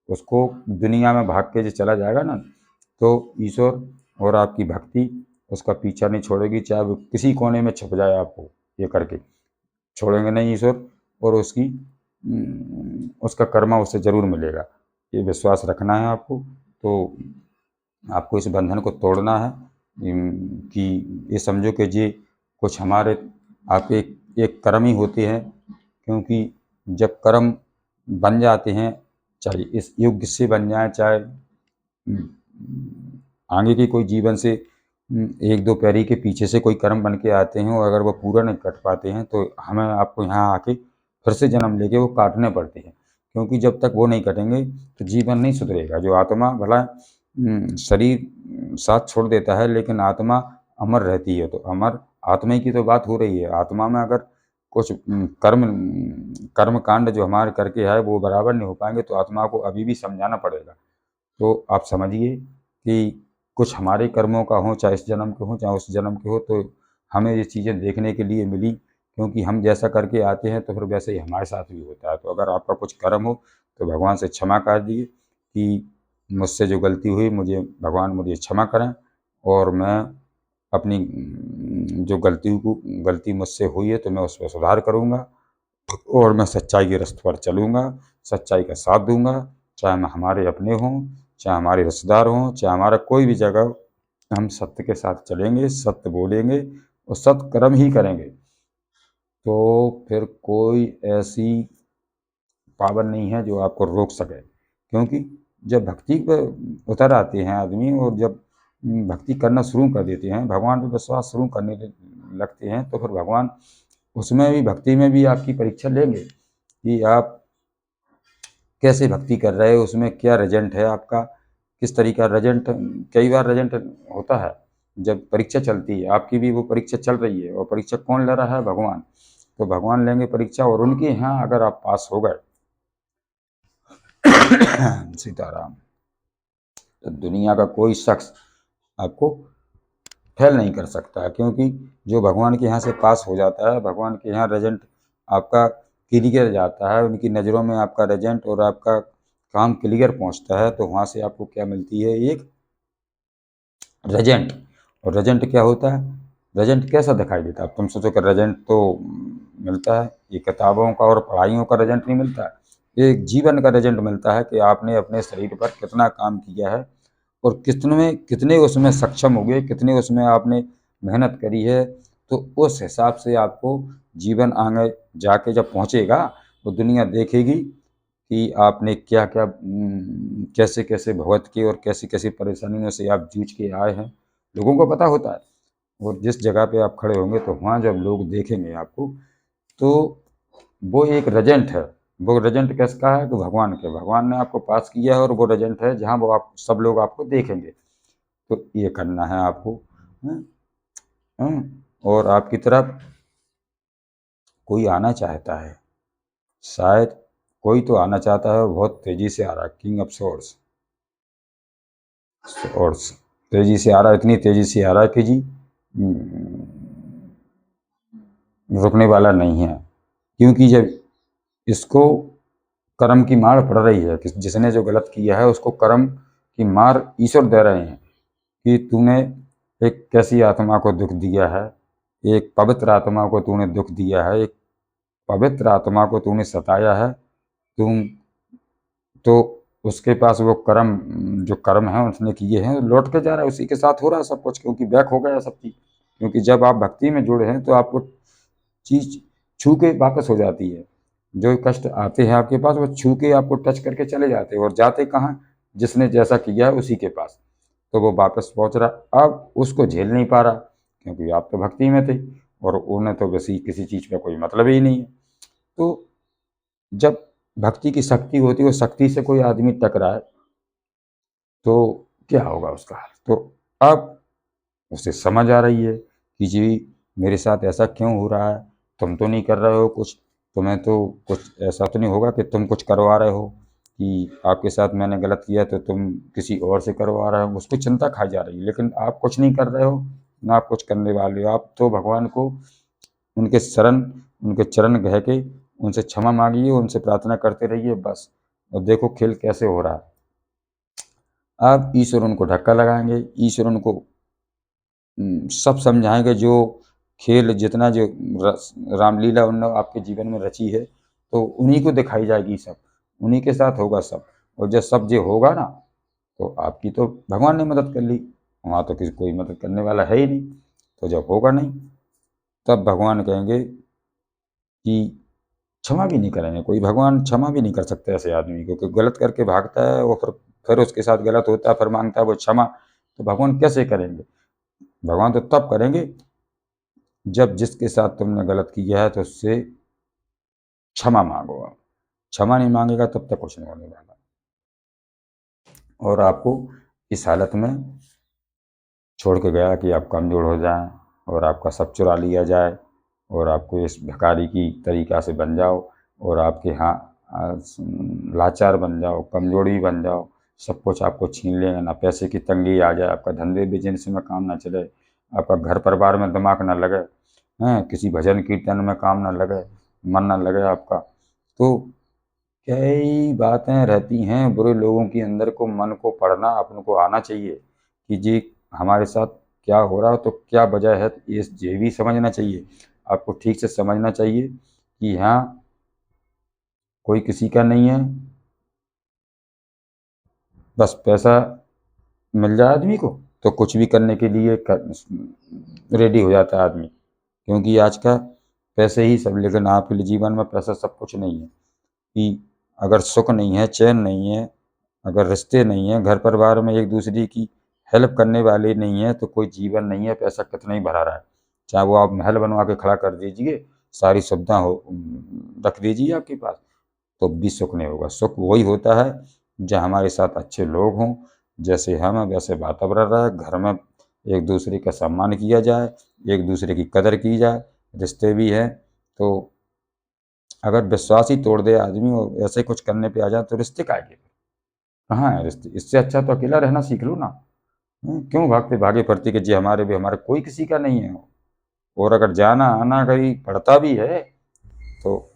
उसको दुनिया में भाग के जो चला जाएगा ना, तो ईश्वर और आपकी भक्ति उसका पीछा नहीं छोड़ेगी, चाहे वो किसी कोने में छुप जाए आपको ये करके, छोड़ेंगे नहीं ईश्वर। और उसका कर्मा उससे ज़रूर मिलेगा, ये विश्वास रखना है आपको। तो आपको इस बंधन को तोड़ना है कि ये समझो कि ये कुछ हमारे आपके एक कर्म ही होते हैं, क्योंकि जब कर्म बन जाते हैं, चाहे इस युग से बन जाए, चाहे आगे के कोई जीवन से एक दो पीढ़ी के पीछे से कोई कर्म बन के आते हैं, और अगर वो पूरा नहीं कट पाते हैं तो हमें आपको यहाँ आके फिर से जन्म लेके वो काटने पड़ते हैं, क्योंकि जब तक वो नहीं कटेंगे तो जीवन नहीं सुधरेगा। जो आत्मा भला शरीर साथ छोड़ देता है, लेकिन आत्मा अमर रहती है। तो अमर आत्मा की तो बात हो रही है। आत्मा में अगर कुछ कर्म कांड जो हमारे करके है वो बराबर नहीं हो पाएंगे, तो आत्मा को अभी भी समझाना पड़ेगा। तो आप समझिए कि कुछ हमारे कर्मों का हो, चाहे इस जन्म के हो चाहे उस जन्म के हो, तो हमें ये चीज़ें देखने के लिए मिली, क्योंकि हम जैसा करके आते हैं तो फिर वैसे ही हमारे साथ भी होता है। तो अगर आपका कुछ कर्म हो तो भगवान से क्षमा कर दिए कि मुझसे जो गलती हुई भगवान मुझे क्षमा करें, और मैं अपनी जो गलती मुझसे हुई है तो मैं उसमें सुधार करूँगा, और मैं सच्चाई के रास्ते पर चलूँगा, सच्चाई का साथ दूँगा, चाहे हमारे अपने हों, चाहे हमारे रिश्तेदार हों, चाहे हमारा कोई भी जगह हो, हम सत्य के साथ चलेंगे, सत्य बोलेंगे और सत्य कर्म ही करेंगे। तो फिर कोई ऐसी पावर नहीं है जो आपको रोक सके, क्योंकि जब भक्ति पर उतर आते हैं आदमी, और जब भक्ति करना शुरू कर देते हैं, भगवान पर विश्वास शुरू करने लगते हैं, तो फिर भगवान उसमें भी, भक्ति में भी आपकी परीक्षा लेंगे कि आप कैसे भक्ति कर रहे हो, उसमें क्या रिजल्ट है आपका, किस तरीका रिजल्ट। कई बार रिजल्ट होता है जब परीक्षा चलती है, आपकी भी वो परीक्षा चल रही है, और परीक्षा कौन ले रहा है? भगवान। तो भगवान लेंगे परीक्षा, और उनके यहाँ अगर आप पास हो गए सीताराम, तो दुनिया का कोई शख्स आपको फेल नहीं कर सकता है, क्योंकि जो भगवान के यहाँ से पास हो जाता है, भगवान के यहाँ रिजल्ट आपका क्लियर जाता है, उनकी नज़रों में आपका रिजल्ट और आपका काम क्लियर पहुँचता है, तो वहाँ से आपको क्या मिलती है? एक रिजल्ट। और रिजल्ट क्या होता है? रिजल्ट कैसा दिखाई देता है? तुम सोचो कि रिजल्ट तो मिलता है, ये किताबों का और पढ़ाइयों का रिजल्ट नहीं मिलता है, एक जीवन का रिजल्ट मिलता है कि आपने अपने शरीर पर कितना काम किया है, और कितने उसमें सक्षम हो गए, कितने उसमें आपने मेहनत करी है। तो उस हिसाब से आपको जीवन आगे जाके जब पहुँचेगा, तो दुनिया देखेगी कि आपने क्या क्या कैसे कैसे भुगत के और कैसी कैसी परेशानियों से आप जूझ के आए हैं, लोगों को पता होता है। और जिस जगह पे आप खड़े होंगे, तो वहाँ जब लोग देखेंगे आपको, तो वो एक रिजल्ट है। वो रिजल्ट किसका है? कि भगवान के। भगवान ने आपको पास किया है, और वो रिजल्ट है जहाँ वो आप सब लोग आपको देखेंगे। तो ये करना है आपको। हम्म, और आपकी तरफ कोई आना चाहता है, शायद कोई तो आना चाहता है, बहुत तेजी से आ रहा है। किंग ऑफ सोर्स, सोर्स तेजी से आ रहा है, इतनी तेजी से आ रहा है कि जी रुकने वाला नहीं है। क्योंकि जब इसको कर्म की मार पड़ रही है, कि जिसने जो गलत किया है उसको कर्म की मार ईश्वर दे रहे हैं, कि तूने एक कैसी आत्मा को दुख दिया है, एक पवित्र आत्मा को तूने दुख दिया है, एक पवित्र आत्मा को तूने सताया है। तुम तो उसके पास वो कर्म, जो कर्म है उसने किए हैं, लौट के जा रहा है, उसी के साथ हो रहा है सब कुछ, क्योंकि बैक हो गया सब चीज़। क्योंकि जब आप भक्ति में जुड़े हैं तो आपको चीज़ छू के वापस हो जाती है। जो कष्ट आते हैं आपके पास, वो छू के आपको टच करके चले जाते हैं, और जाते कहाँ? जिसने जैसा किया है उसी के पास। तो वो वापस पहुँच रहा, अब उसको झेल नहीं पा रहा, क्योंकि आप तो भक्ति में थे, और उन्हें तो वैसी किसी चीज़ का कोई मतलब ही नहीं है। तो जब भक्ति की शक्ति होती है, वो शक्ति से कोई आदमी टकराए तो क्या होगा उसका हाल? तो अब उसे समझ आ रही है कि जी मेरे साथ ऐसा क्यों हो रहा है, तुम तो नहीं कर रहे हो कुछ, तुम्हें तो कुछ ऐसा तो नहीं होगा कि तुम कुछ करवा रहे हो, कि आपके साथ मैंने गलत किया तो तुम किसी और से करवा रहे हो। उसको चिंता खाई जा रही है, लेकिन आप कुछ नहीं कर रहे हो, ना आप कुछ करने वाले हो। आप तो भगवान को उनके चरण गह के उनसे क्षमा मांगिए, उनसे प्रार्थना करते रहिए बस। और देखो खेल कैसे हो रहा है। अब ईश्वर उनको धक्का लगाएंगे, ईश्वर उनको सब समझाएंगे। जो खेल जितना जो रामलीला उन्होंने आपके जीवन में रची है, तो उन्हीं को दिखाई जाएगी सब, उन्हीं के साथ होगा सब। और जब सब जो होगा ना, तो आपकी तो भगवान ने मदद कर ली, वहाँ तो किसी कोई मदद करने वाला है ही नहीं। तो जब होगा नहीं, तब भगवान कहेंगे कि क्षमा भी नहीं करेंगे। कोई भगवान क्षमा भी नहीं कर सकते ऐसे आदमी को, क्योंकि गलत करके भागता है वो, फिर उसके साथ गलत होता है, फिर मांगता है वो क्षमा। तो भगवान कैसे करेंगे? भगवान तो तब करेंगे जब जिसके साथ तुमने गलत किया है तो उससे क्षमा मांगो। आप क्षमा नहीं मांगेगा तब तक कुछ नहीं होने वाला। और आपको इस हालत में छोड़ के गया कि आप कमज़ोर हो जाएं और आपका सब चुरा लिया जाए और आपको इस भिखारी की तरीक़ा से बन जाओ और आपके यहाँ लाचार बन जाओ, कमज़ोरी बन जाओ, सब कुछ आपको छीन लेंगे, ना पैसे की तंगी आ जाए, आपका धंधे बिजनेस में काम ना चले, आपका घर परिवार में दिमाग ना लगे, हैं किसी भजन कीर्तन में काम ना लगे, मन ना लगे आपका। तो कई बातें रहती हैं बुरे लोगों के अंदर को, मन को पढ़ना अपन को आना चाहिए कि जी हमारे साथ क्या हो रहा है, तो क्या वजह है, ये भी समझना चाहिए। आपको ठीक से समझना चाहिए कि यहाँ कोई किसी का नहीं है, बस पैसा मिल जाए आदमी को तो कुछ भी करने के लिए रेडी हो जाता है आदमी, क्योंकि आज का पैसे ही सब। लेकिन आपके जीवन में पैसा सब कुछ नहीं है कि अगर सुख नहीं है, चैन नहीं है, अगर रिश्ते नहीं है, घर परिवार में एक दूसरे की हेल्प करने वाले नहीं है, तो कोई जीवन नहीं है। पैसा कितना ही भरा रहा है, चाहे वो आप महल बनवा के खड़ा कर दीजिए, सारी सुविधा हो रख दीजिए आपके पास, तो भी सुख नहीं होगा। सुख वही होता है जब हमारे साथ अच्छे लोग हों, जैसे हम हैं वैसे वातावरण रहे, घर में एक दूसरे का सम्मान किया जाए, एक दूसरे की कदर की जाए, रिश्ते भी हैं। तो अगर विश्वास ही तोड़ दे आदमी और ऐसे कुछ करने पे आ जाए तो रिश्ते काहे के? कहाँ है रिश्ते? इससे अच्छा तो अकेला रहना सीख लो ना। क्यों भागते भागे फिरते कि जी हमारे भी, हमारे कोई किसी का नहीं है। और अगर जाना आना कहीं पड़ता भी है तो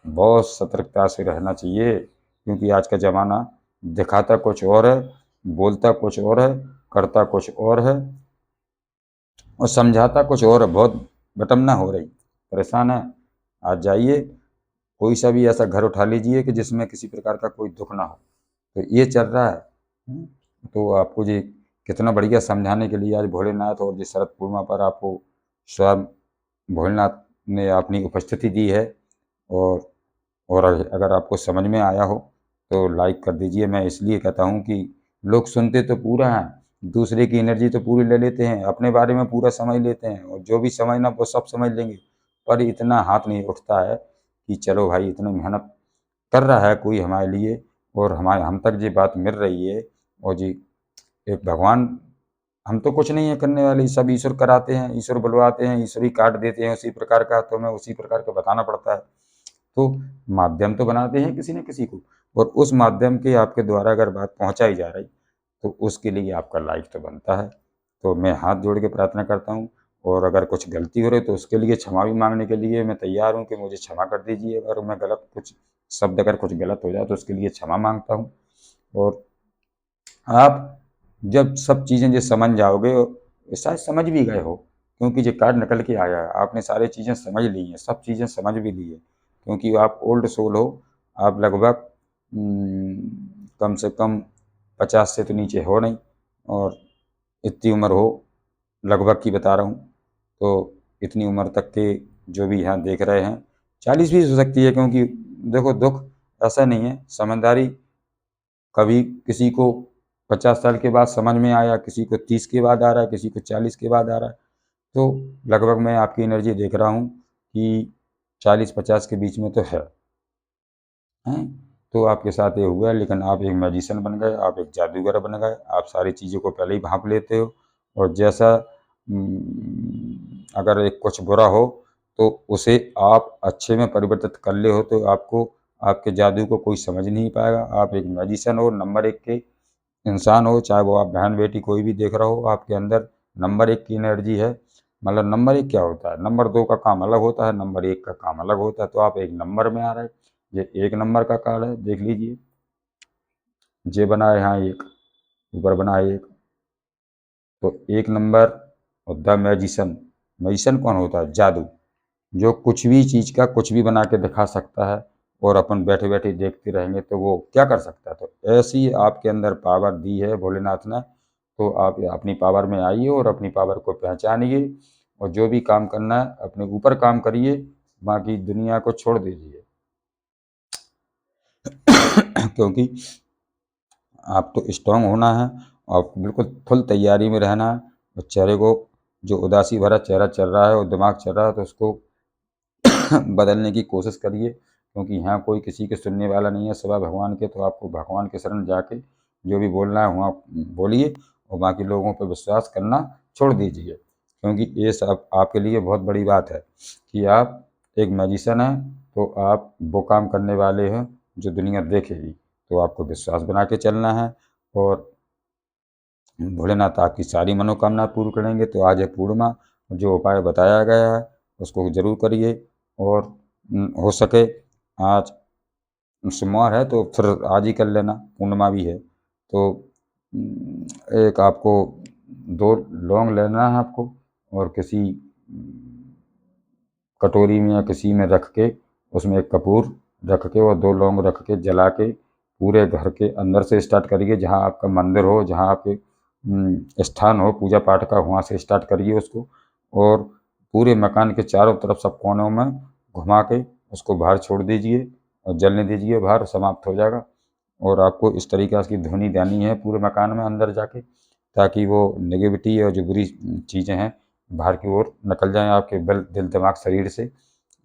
बहुत सतर्कता से रहना चाहिए, क्योंकि आज का ज़माना दिखाता कुछ और है, बोलता कुछ और है, करता कुछ और है और समझाता कुछ और है। बहुत विटंबना हो रही, परेशान है। आज जाइए कोई सा भी ऐसा घर उठा लीजिए कि जिसमें किसी प्रकार का कोई दुख ना हो, तो ये चल रहा है। तो आपको जी कितना बढ़िया समझाने के लिए आज भोलेनाथ और जिस शरद पूर्णिमा पर आपको स्वयं भोलेनाथ ने अपनी उपस्थिति दी है। और अगर आपको समझ में आया हो तो लाइक कर दीजिए। मैं इसलिए कहता हूँ कि लोग सुनते तो पूरा हैं, दूसरे की एनर्जी तो पूरी ले लेते हैं, अपने बारे में पूरा समझ लेते हैं और जो भी समझना वो सब समझ लेंगे, पर इतना हाथ नहीं उठता है कि चलो भाई इतनी मेहनत कर रहा है कोई हमारे लिए और हमारे हम तक ये बात मिल रही है। और जी एक भगवान, हम तो कुछ नहीं है करने वाले, सब ईश्वर कराते हैं, ईश्वर बुलवाते हैं, ईश्वर ही काट देते हैं उसी प्रकार का, तो हमें उसी प्रकार का बताना पड़ता है। तो माध्यम तो बनाते हैं किसी न किसी को, और उस माध्यम के आपके द्वारा अगर बात पहुंचाई जा रही तो उसके लिए आपका लाइक तो बनता है। तो मैं हाथ जोड़ के प्रार्थना करता हूँ, और अगर कुछ गलती हो रही तो उसके लिए क्षमा भी मांगने के लिए मैं तैयार हूँ कि मुझे क्षमा कर दीजिए। अगर मैं गलत कुछ शब्द अगर कुछ गलत हो जाए तो उसके लिए क्षमा मांगता हूँ। और आप जब सब चीज़ें जो समझ जाओगे, शायद समझ भी गए हो, क्योंकि जो कार्ड निकल के आया है आपने सारी चीज़ें समझ ली हैं, सब चीज़ें समझ भी ली है, क्योंकि आप ओल्ड सोल हो। आप लगभग कम से कम 50 से तो नीचे हो नहीं, और इतनी उम्र हो, लगभग की बता रहा हूँ। तो इतनी उम्र तक के जो भी यहाँ देख रहे हैं, 40 भी हो सकती है, क्योंकि देखो दुख ऐसा नहीं है, समझदारी कभी किसी को 50 साल के बाद समझ में आया, किसी को 30 के बाद आ रहा है, किसी को 40 के बाद आ रहा है। तो लगभग मैं आपकी एनर्जी देख रहा हूँ कि 40-50 के बीच में तो है, हैं? तो आपके साथ ये हुआ है, लेकिन आप एक मैजिशियन बन गए, आप एक जादूगर बन गए, आप सारी चीज़ों को पहले ही भांप लेते हो। और जैसा अगर एक कुछ बुरा हो तो उसे आप अच्छे में परिवर्तित कर ले हो, तो आपको आपके जादू को कोई समझ नहीं पाएगा। आप एक मैजिशियन हो, नंबर 1 के इंसान हो, चाहे वो आप बहन बेटी कोई भी देख रहा हो, आपके अंदर नंबर 1 की एनर्जी है। मतलब नंबर 1 क्या होता है, नंबर 2 का काम अलग होता है, नंबर 1 का काम अलग होता है। तो आप एक नंबर में आ रहे हैं, ये 1 नंबर का कार्ड है, देख लीजिए, ये बना है यहाँ 1, ऊपर बना है 1। तो 1 नंबर और द मैजिशियन। मैजिशियन कौन होता है, जादू, जो कुछ भी चीज़ का कुछ भी बना के दिखा सकता है और अपन बैठे बैठे देखते रहेंगे तो वो क्या कर सकता है। तो ऐसी आपके अंदर पावर दी है भोलेनाथ ने, तो आप अपनी पावर में आइए और अपनी पावर को पहचानिए और जो भी काम करना है अपने ऊपर काम करिए, बाकी दुनिया को छोड़ दीजिए। क्योंकि आपको स्ट्रांग होना है और बिल्कुल फुल तैयारी में रहना है। और चेहरे को, जो उदासी भरा चेहरा चल रहा है और दिमाग चल रहा है, तो उसको बदलने की कोशिश करिए, क्योंकि यहाँ कोई किसी के सुनने वाला नहीं है सिवाय भगवान के। तो आपको भगवान के शरण जाके जो भी बोलना है वहाँ बोलिए और बाकी लोगों पर विश्वास करना छोड़ दीजिए, क्योंकि ये सब आपके लिए बहुत बड़ी बात है कि आप एक मैजिशियन हैं, तो आप वो काम करने वाले हैं जो दुनिया देखेगी। तो आपको विश्वास बना के चलना है और भोलेनाथ आपकी सारी मनोकामना पूर्ण करेंगे। तो आज है पूर्णिमा, जो उपाय बताया गया है उसको ज़रूर करिए। और हो सके, आज सोमवार है तो फिर आज ही कर लेना, पूर्णिमा भी है तो एक आपको 2 लौंग लेना है आपको, और किसी कटोरी में या किसी में रख के उसमें एक कपूर रख के और 2 लौंग रख के जला के पूरे घर के अंदर से स्टार्ट करिए, जहाँ आपका मंदिर हो, जहाँ आपके स्थान हो पूजा पाठ का, वहाँ से स्टार्ट करिए उसको। और पूरे मकान के चारों तरफ सब कोनों में घुमा के उसको बाहर छोड़ दीजिए और जलने दीजिए, बाहर समाप्त हो जाएगा। और आपको इस तरीक़े की ध्वनि देनी है पूरे मकान में अंदर जाके, ताकि वो नेगेटिविटी और जो बुरी चीज़ें हैं बाहर की ओर निकल जाएँ आपके दिल दिमाग शरीर से।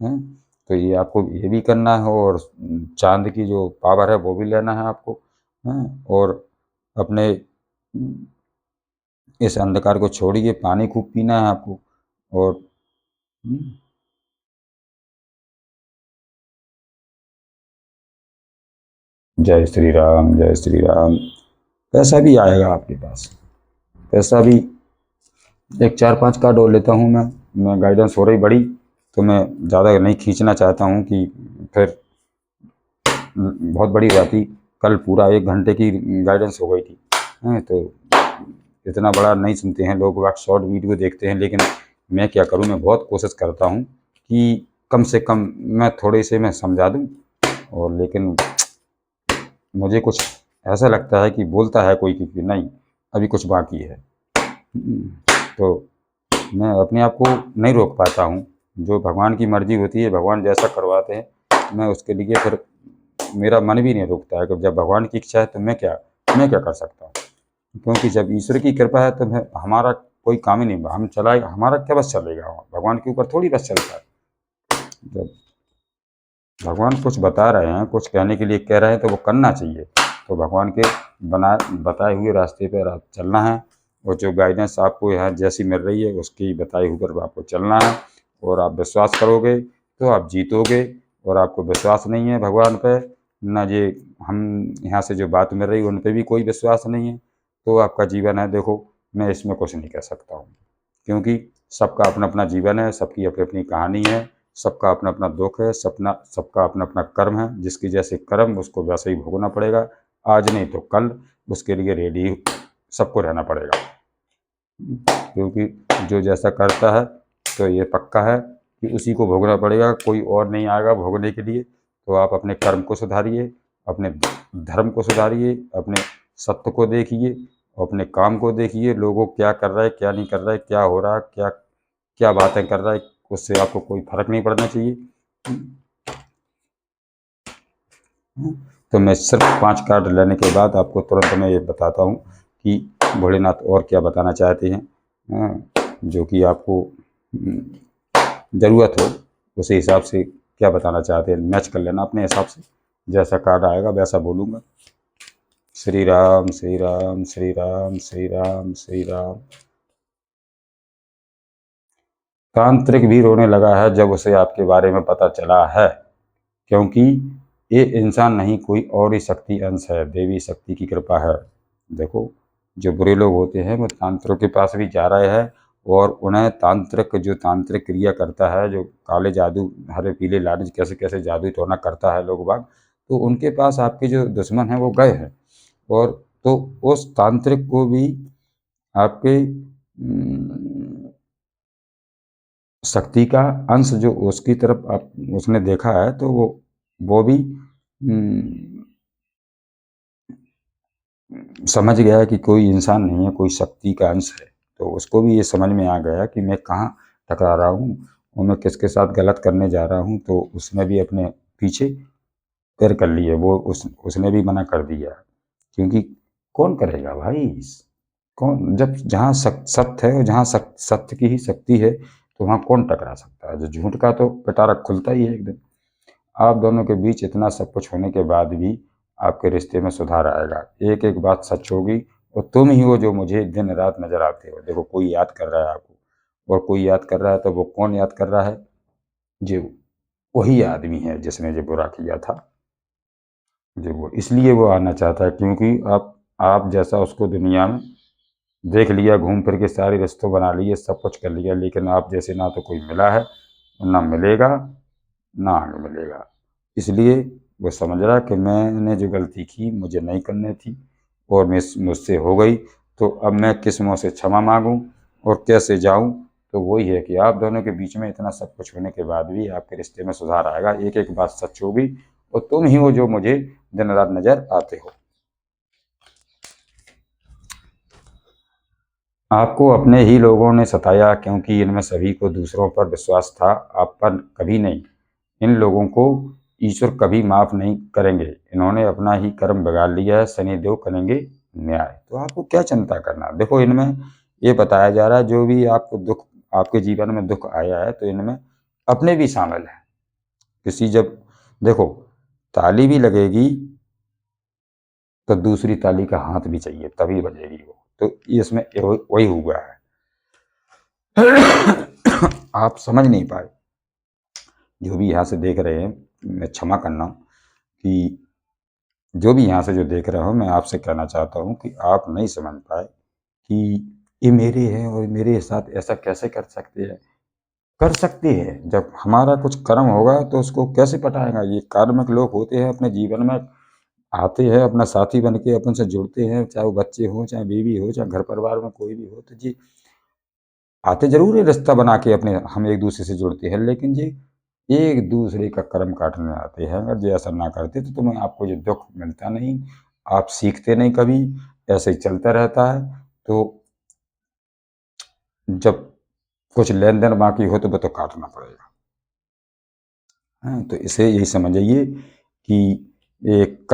तो ये आपको ये भी करना है और चाँद की जो पावर है वो भी लेना है आपको। और अपने इस अंधकार को छोड़िए, पानी खूब पीना है आपको। और जय श्री राम, जय श्री राम। पैसा भी आएगा आपके पास, पैसा भी। एक 4-5 कार्ड और लेता हूँ मैं गाइडेंस हो रही बड़ी, तो मैं ज़्यादा नहीं खींचना चाहता हूँ कि फिर बहुत बड़ी बात थी। कल पूरा 1 घंटे की गाइडेंस हो गई थी। तो इतना बड़ा नहीं सुनते हैं लोग, शॉर्ट वीडियो देखते हैं। लेकिन मैं क्या करूँ, मैं बहुत कोशिश करता हूँ कि कम से कम मैं थोड़े से मैं समझा दूँ। और लेकिन मुझे कुछ ऐसा लगता है कि बोलता है कोई कि नहीं अभी कुछ बाकी है। तो मैं अपने आप को नहीं रोक पाता हूँ। जो भगवान की मर्जी होती है, भगवान जैसा करवाते हैं, मैं उसके लिए फिर मेरा मन भी नहीं रुकता है कि जब भगवान की इच्छा है तो मैं क्या कर सकता हूँ। क्योंकि जब ईश्वर की कृपा है तो हमारा कोई काम ही नहीं, हम चलाएगा, हमारा क्या बस चलेगा, भगवान के ऊपर थोड़ी बस चलता है। जब भगवान कुछ बता रहे हैं, कुछ कहने के लिए कह रहे हैं, तो वो करना चाहिए। तो भगवान के बताए हुए रास्ते पर आप चलना है, और जो गाइडेंस आपको यहाँ जैसी मिल रही है उसकी बताए हुए पर आपको चलना है। और आप विश्वास करोगे तो आप जीतोगे। और आपको विश्वास नहीं है भगवान पे, ना ये हम यहाँ से जो बात मिल रही है उन पर भी कोई विश्वास नहीं है, तो आपका जीवन है, देखो मैं इसमें कुछ नहीं कह सकता हूँ। क्योंकि सबका अपना अपना जीवन है, सबकी अपनी अपनी कहानी है, सबका अपना अपना दुख है, सबका अपना अपना कर्म है। जिसकी जैसे कर्म उसको वैसे ही भोगना पड़ेगा, आज नहीं तो कल उसके लिए रेडी सबको रहना पड़ेगा। क्योंकि जो जैसा करता है तो ये पक्का है कि उसी को भोगना पड़ेगा, कोई और नहीं आएगा भोगने के लिए। तो आप अपने कर्म को सुधारिए, अपने धर्म को सुधारिए, अपने सत्य को देखिए, अपने काम को देखिए, लोगों क्या कर रहा है क्या नहीं कर रहा है, क्या हो रहा है, क्या क्या बातें कर रहा है, उससे आपको कोई फर्क नहीं पड़ना चाहिए। तो मैं सिर्फ 5 कार्ड लेने के बाद आपको तुरंत मैं ये बताता हूँ कि भोलेनाथ और क्या बताना चाहते हैं, जो कि आपको ज़रूरत हो उसी हिसाब से क्या बताना चाहते हैं मैच कर लेना अपने हिसाब से। जैसा कार्ड आएगा वैसा बोलूँगा। श्री राम, श्री राम, श्री राम, श्री राम, श्री राम। तांत्रिक भी रोने लगा है जब उसे आपके बारे में पता चला है, क्योंकि ये इंसान नहीं कोई और ही शक्ति अंश है, देवी शक्ति की कृपा है। देखो, जो बुरे लोग होते हैं वो तांत्रिक के पास भी जा रहे हैं और उन्हें तांत्रिक जो तांत्रिक क्रिया करता है, जो काले जादू, हरे पीले लाल कैसे कैसे जादू टोना करता है लोग बाग, तो उनके पास आपके जो दुश्मन हैं वो गए हैं। और तो उस तांत्रिक को भी आपके शक्ति का अंश जो उसकी तरफ आप उसने देखा है, तो वो भी समझ गया कि कोई इंसान नहीं है, कोई शक्ति का अंश है। तो उसको भी ये समझ में आ गया कि मैं कहाँ टकरा रहा हूँ और मैं किसके साथ गलत करने जा रहा हूँ। तो उसने भी अपने पीछे पैर कर लिए, वो उसने भी मना कर दिया, क्योंकि कौन करेगा भाई, कौन, जब जहाँ सत्य है और जहाँ सत्य की ही शक्ति है, तो वहाँ कौन टकरा सकता है। जो झूठ का तो पिटारा खुलता ही है एकदम। आप दोनों के बीच इतना सब कुछ होने के बाद भी आपके रिश्ते में सुधार आएगा। एक एक बात सच होगी, और तुम ही हो जो मुझे दिन रात नजर आते हो। देखो, कोई याद कर रहा है आपको, और कोई याद कर रहा है, तो वो कौन याद कर रहा है? जो वही आदमी है जिसने जो बुरा किया था, जो वो इसलिए वो आना चाहता है, क्योंकि आप जैसा उसको दुनिया में देख लिया, घूम फिर के सारे रिश्तों बना लिए, सब कुछ कर लिया, लेकिन आप जैसे ना तो कोई मिला है, ना मिलेगा, ना आगे मिलेगा। इसलिए वो समझ रहा है कि मैंने जो गलती की मुझे नहीं करनी थी, और मुझसे हो गई, तो अब मैं किस मुँह से क्षमा मांगूं और कैसे जाऊं। तो वही है कि आप दोनों के बीच में इतना सब कुछ होने के बाद भी आपके रिश्ते में सुधार आएगा। एक एक बात सच होगी, और तुम ही हो जो मुझे दिन रात नजर आते हो। आपको अपने ही लोगों ने सताया, क्योंकि इनमें सभी को दूसरों पर विश्वास था, आप पर कभी नहीं। इन लोगों को ईश्वर कभी माफ नहीं करेंगे। इन्होंने अपना ही कर्म बिगाड़ लिया है, शनिदेव करेंगे न्याय। तो आपको क्या चिंता करना। देखो, इनमें ये बताया जा रहा है, जो भी आपको दुख, आपके जीवन में दुख आया है, तो इनमें अपने भी शामिल हैं। किसी जब देखो, ताली भी लगेगी तो दूसरी ताली का हाथ भी चाहिए, तभी बजेगी वो। तो इसमें वही हुआ है। आप समझ नहीं पाए, जो भी यहाँ से देख रहे हैं, मैं क्षमा करना कि जो भी यहाँ से जो देख रहा हूँ, मैं आपसे कहना चाहता हूँ कि आप नहीं समझ पाए कि ये मेरे हैं और मेरे साथ ऐसा कैसे कर सकते हैं। कर सकते हैं, जब हमारा कुछ कर्म होगा तो उसको कैसे पटाएगा। ये कार्मिक लोग होते हैं, अपने जीवन में आते हैं, अपना साथी बन के अपन से जुड़ते हैं, चाहे वो बच्चे हों, चाहे बीवी हो, चाहे घर परिवार में कोई भी हो, तो जी आते जरूर है, रिश्ता बना के अपने हम एक दूसरे से जुड़ते हैं, लेकिन जी एक दूसरे का कर्म काटने आते हैं। अगर जो ऐसा ना करते तो तुम्हें आपको जो दुख मिलता नहीं, आप सीखते नहीं कभी, ऐसे ही चलता रहता है। तो जब कुछ लेन देन बाकी हो तो वो तो काटना पड़ेगा। हाँ, तो इसे यही समझिए कि एक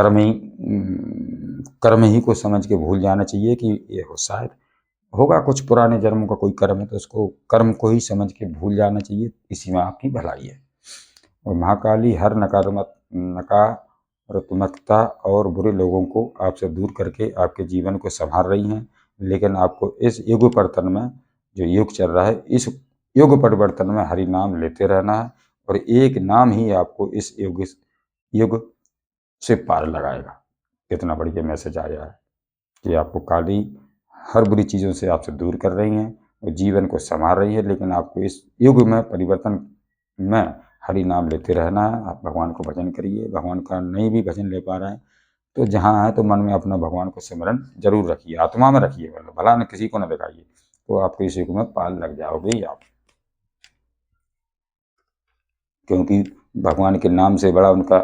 कर्म ही को समझ के भूल जाना चाहिए कि ये हो, शायद होगा कुछ पुराने जन्मों का कोई कर्म है, तो उसको कर्म को ही समझ के भूल जाना चाहिए। इसी में आपकी भलाई है। और महाकाली हर नकारात्मकता और बुरे लोगों को आपसे दूर करके आपके जीवन को संभाल रही हैं। लेकिन आपको इस युग परिवर्तन में, जो युग चल रहा है, इस युग परिवर्तन में हरि नाम लेते रहना है, और एक नाम ही आपको इस युग से पार लगाएगा। कितना बढ़िया मैसेज आया है कि आपको काली हर बुरी चीज़ों से आपसे दूर कर रही हैं और जीवन को संवार रही है। लेकिन आपको इस युग में परिवर्तन में हरि नाम लेते रहना है। आप भगवान को भजन करिए। भगवान का नहीं भी भजन ले पा रहे हैं तो जहाँ है तो मन में अपना भगवान को सिमरन जरूर रखिए, आत्मा में रखिए, मतलब भला न किसी को न दिखाइए, तो आपको इस युग में पाल लग जाओगे ही आप। क्योंकि भगवान के नाम से बड़ा उनका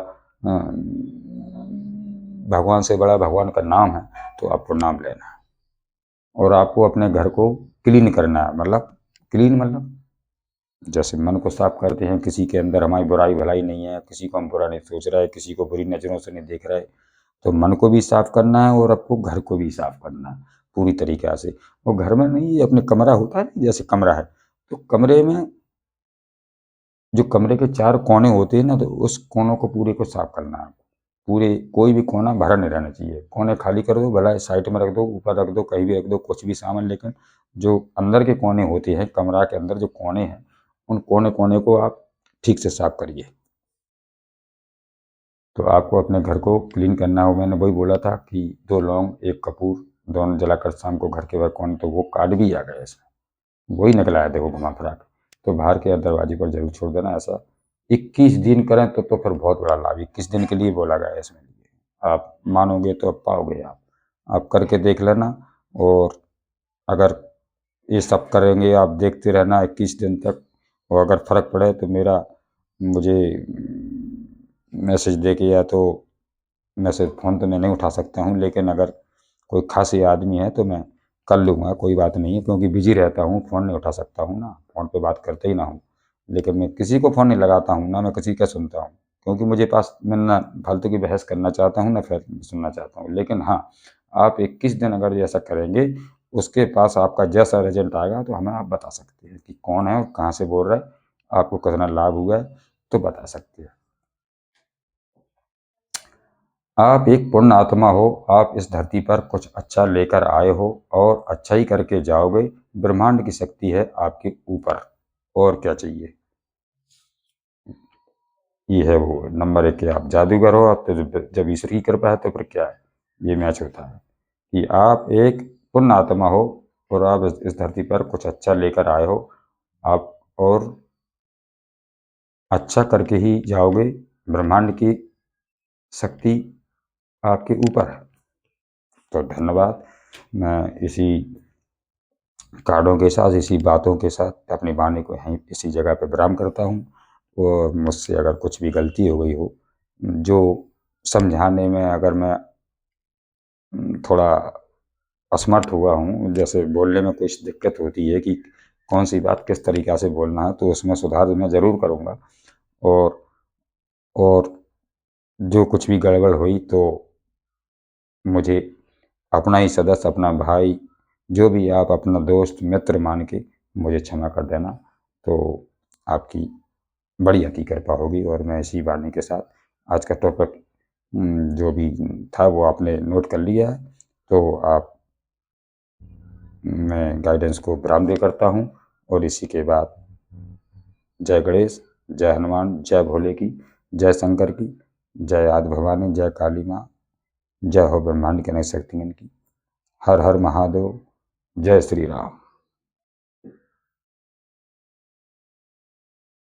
भगवान से बड़ा भगवान का नाम है, तो आपको नाम लेना है। और आपको अपने घर को क्लीन करना है, मतलब क्लीन मतलब जैसे मन को साफ करते हैं, किसी के अंदर हमारी बुराई भलाई नहीं है, किसी को हम बुरा नहीं सोच रहा है, किसी को बुरी नज़रों से नहीं देख रहा है, तो मन को भी साफ करना है और आपको घर को भी साफ करना है पूरी तरीक़ा से। और घर में नहीं, अपने कमरा होता है, जैसे कमरा है, तो कमरे में जो कमरे के 4 कोने होते हैं ना, तो उस कोनों को पूरे को साफ करना है। पूरे कोई भी कोना भरा नहीं रहना चाहिए। कोने खाली कर दो, भला साइड में रख दो, ऊपर रख दो, कहीं भी रख दो, कुछ भी सामान, लेकिन जो अंदर के कोने होते हैं, कमरा के अंदर जो कोने हैं, उन कोने कोने को आप ठीक से साफ करिए। तो आपको अपने घर को क्लीन करना हो। मैंने वही बोला था कि 2 लौंग 1 कपूर दोनों जलाकर शाम को घर के बाहर कोने, तो वो कार्ड भी आ गया इसमें। वही निकला है देखो घुमा फिरा के। तो बाहर के दरवाजे पर जरूर छोड़ देना। ऐसा 21 दिन करें तो फिर बहुत बड़ा लाभ। 21 दिन के लिए बोला गया है इसमें। आप मानोगे तो अब पाओगे। आप करके देख लेना। और अगर ये सब करेंगे, आप देखते रहना 21 दिन तक, और अगर फ़र्क पड़े तो मुझे मैसेज दे के, या तो मैसेज फ़ोन तो मैं नहीं उठा सकता हूँ, लेकिन अगर कोई खास आदमी है तो मैं कर लूँगा, कोई बात नहीं है, क्योंकि बिजी रहता हूँ, फ़ोन नहीं उठा सकता हूँ ना, फ़ोन पे बात करते ही ना हूँ। लेकिन मैं किसी को फ़ोन नहीं लगाता हूँ, ना मैं किसी का सुनता हूँ, क्योंकि मुझे पास मैं ना फालतू की बहस करना चाहता हूँ, ना फिर सुनना चाहता हूँ। लेकिन हाँ, आप 21 दिन अगर ऐसा करेंगे, उसके पास आपका जैसा रिजल्ट आएगा तो हमें आप बता सकते हैं कि कौन है और कहाँ से बोल रहा है, आपको कितना लाभ हुआ है, तो बता सकते हैं। आप एक पुण्य आत्मा हो, आप इस धरती पर कुछ अच्छा लेकर आए हो और अच्छा ही करके जाओगे। ब्रह्मांड की शक्ति है आपके ऊपर, और क्या चाहिए। ये है वो नंबर 1 के आप जादूगर हो। आप तो जब ईश्वर की कृपा है तो फिर क्या है, ये मैच होता है कि आप एक पुण्य आत्मा हो और आप इस धरती पर कुछ अच्छा लेकर आए हो। आप और अच्छा करके ही जाओगे। ब्रह्मांड की शक्ति आपके ऊपर है। तो धन्यवाद। मैं इसी कार्डों के साथ, इसी बातों के साथ अपनी वाणी को यहीं इसी जगह पे विराम करता हूँ। और मुझसे अगर कुछ भी गलती हो गई हो, जो समझाने में अगर मैं थोड़ा असमर्थ हुआ हूँ, जैसे बोलने में कुछ दिक्कत होती है कि कौन सी बात किस तरीक़ा से बोलना है, तो उसमें सुधार मैं ज़रूर करूँगा। और और जो कुछ भी गड़बड़ हुई तो मुझे अपना ही सदस्य, अपना भाई, जो भी आप अपना दोस्त मित्र मान के मुझे क्षमा कर देना। तो आपकी बड़ी की कृपा होगी। और मैं इसी वाणी के साथ आज का टॉपिक जो भी था वो आपने नोट कर लिया है। तो आप मैं गाइडेंस को विराम दे करता हूँ। और इसी के बाद जय गणेश, जय हनुमान, जय भोले की, जय शंकर की, जय आदि भवानी, जय काली माँ, जय हो ब्रह्मांड के अनेक शक्तियों की। हर हर महादेव। जय श्री राम।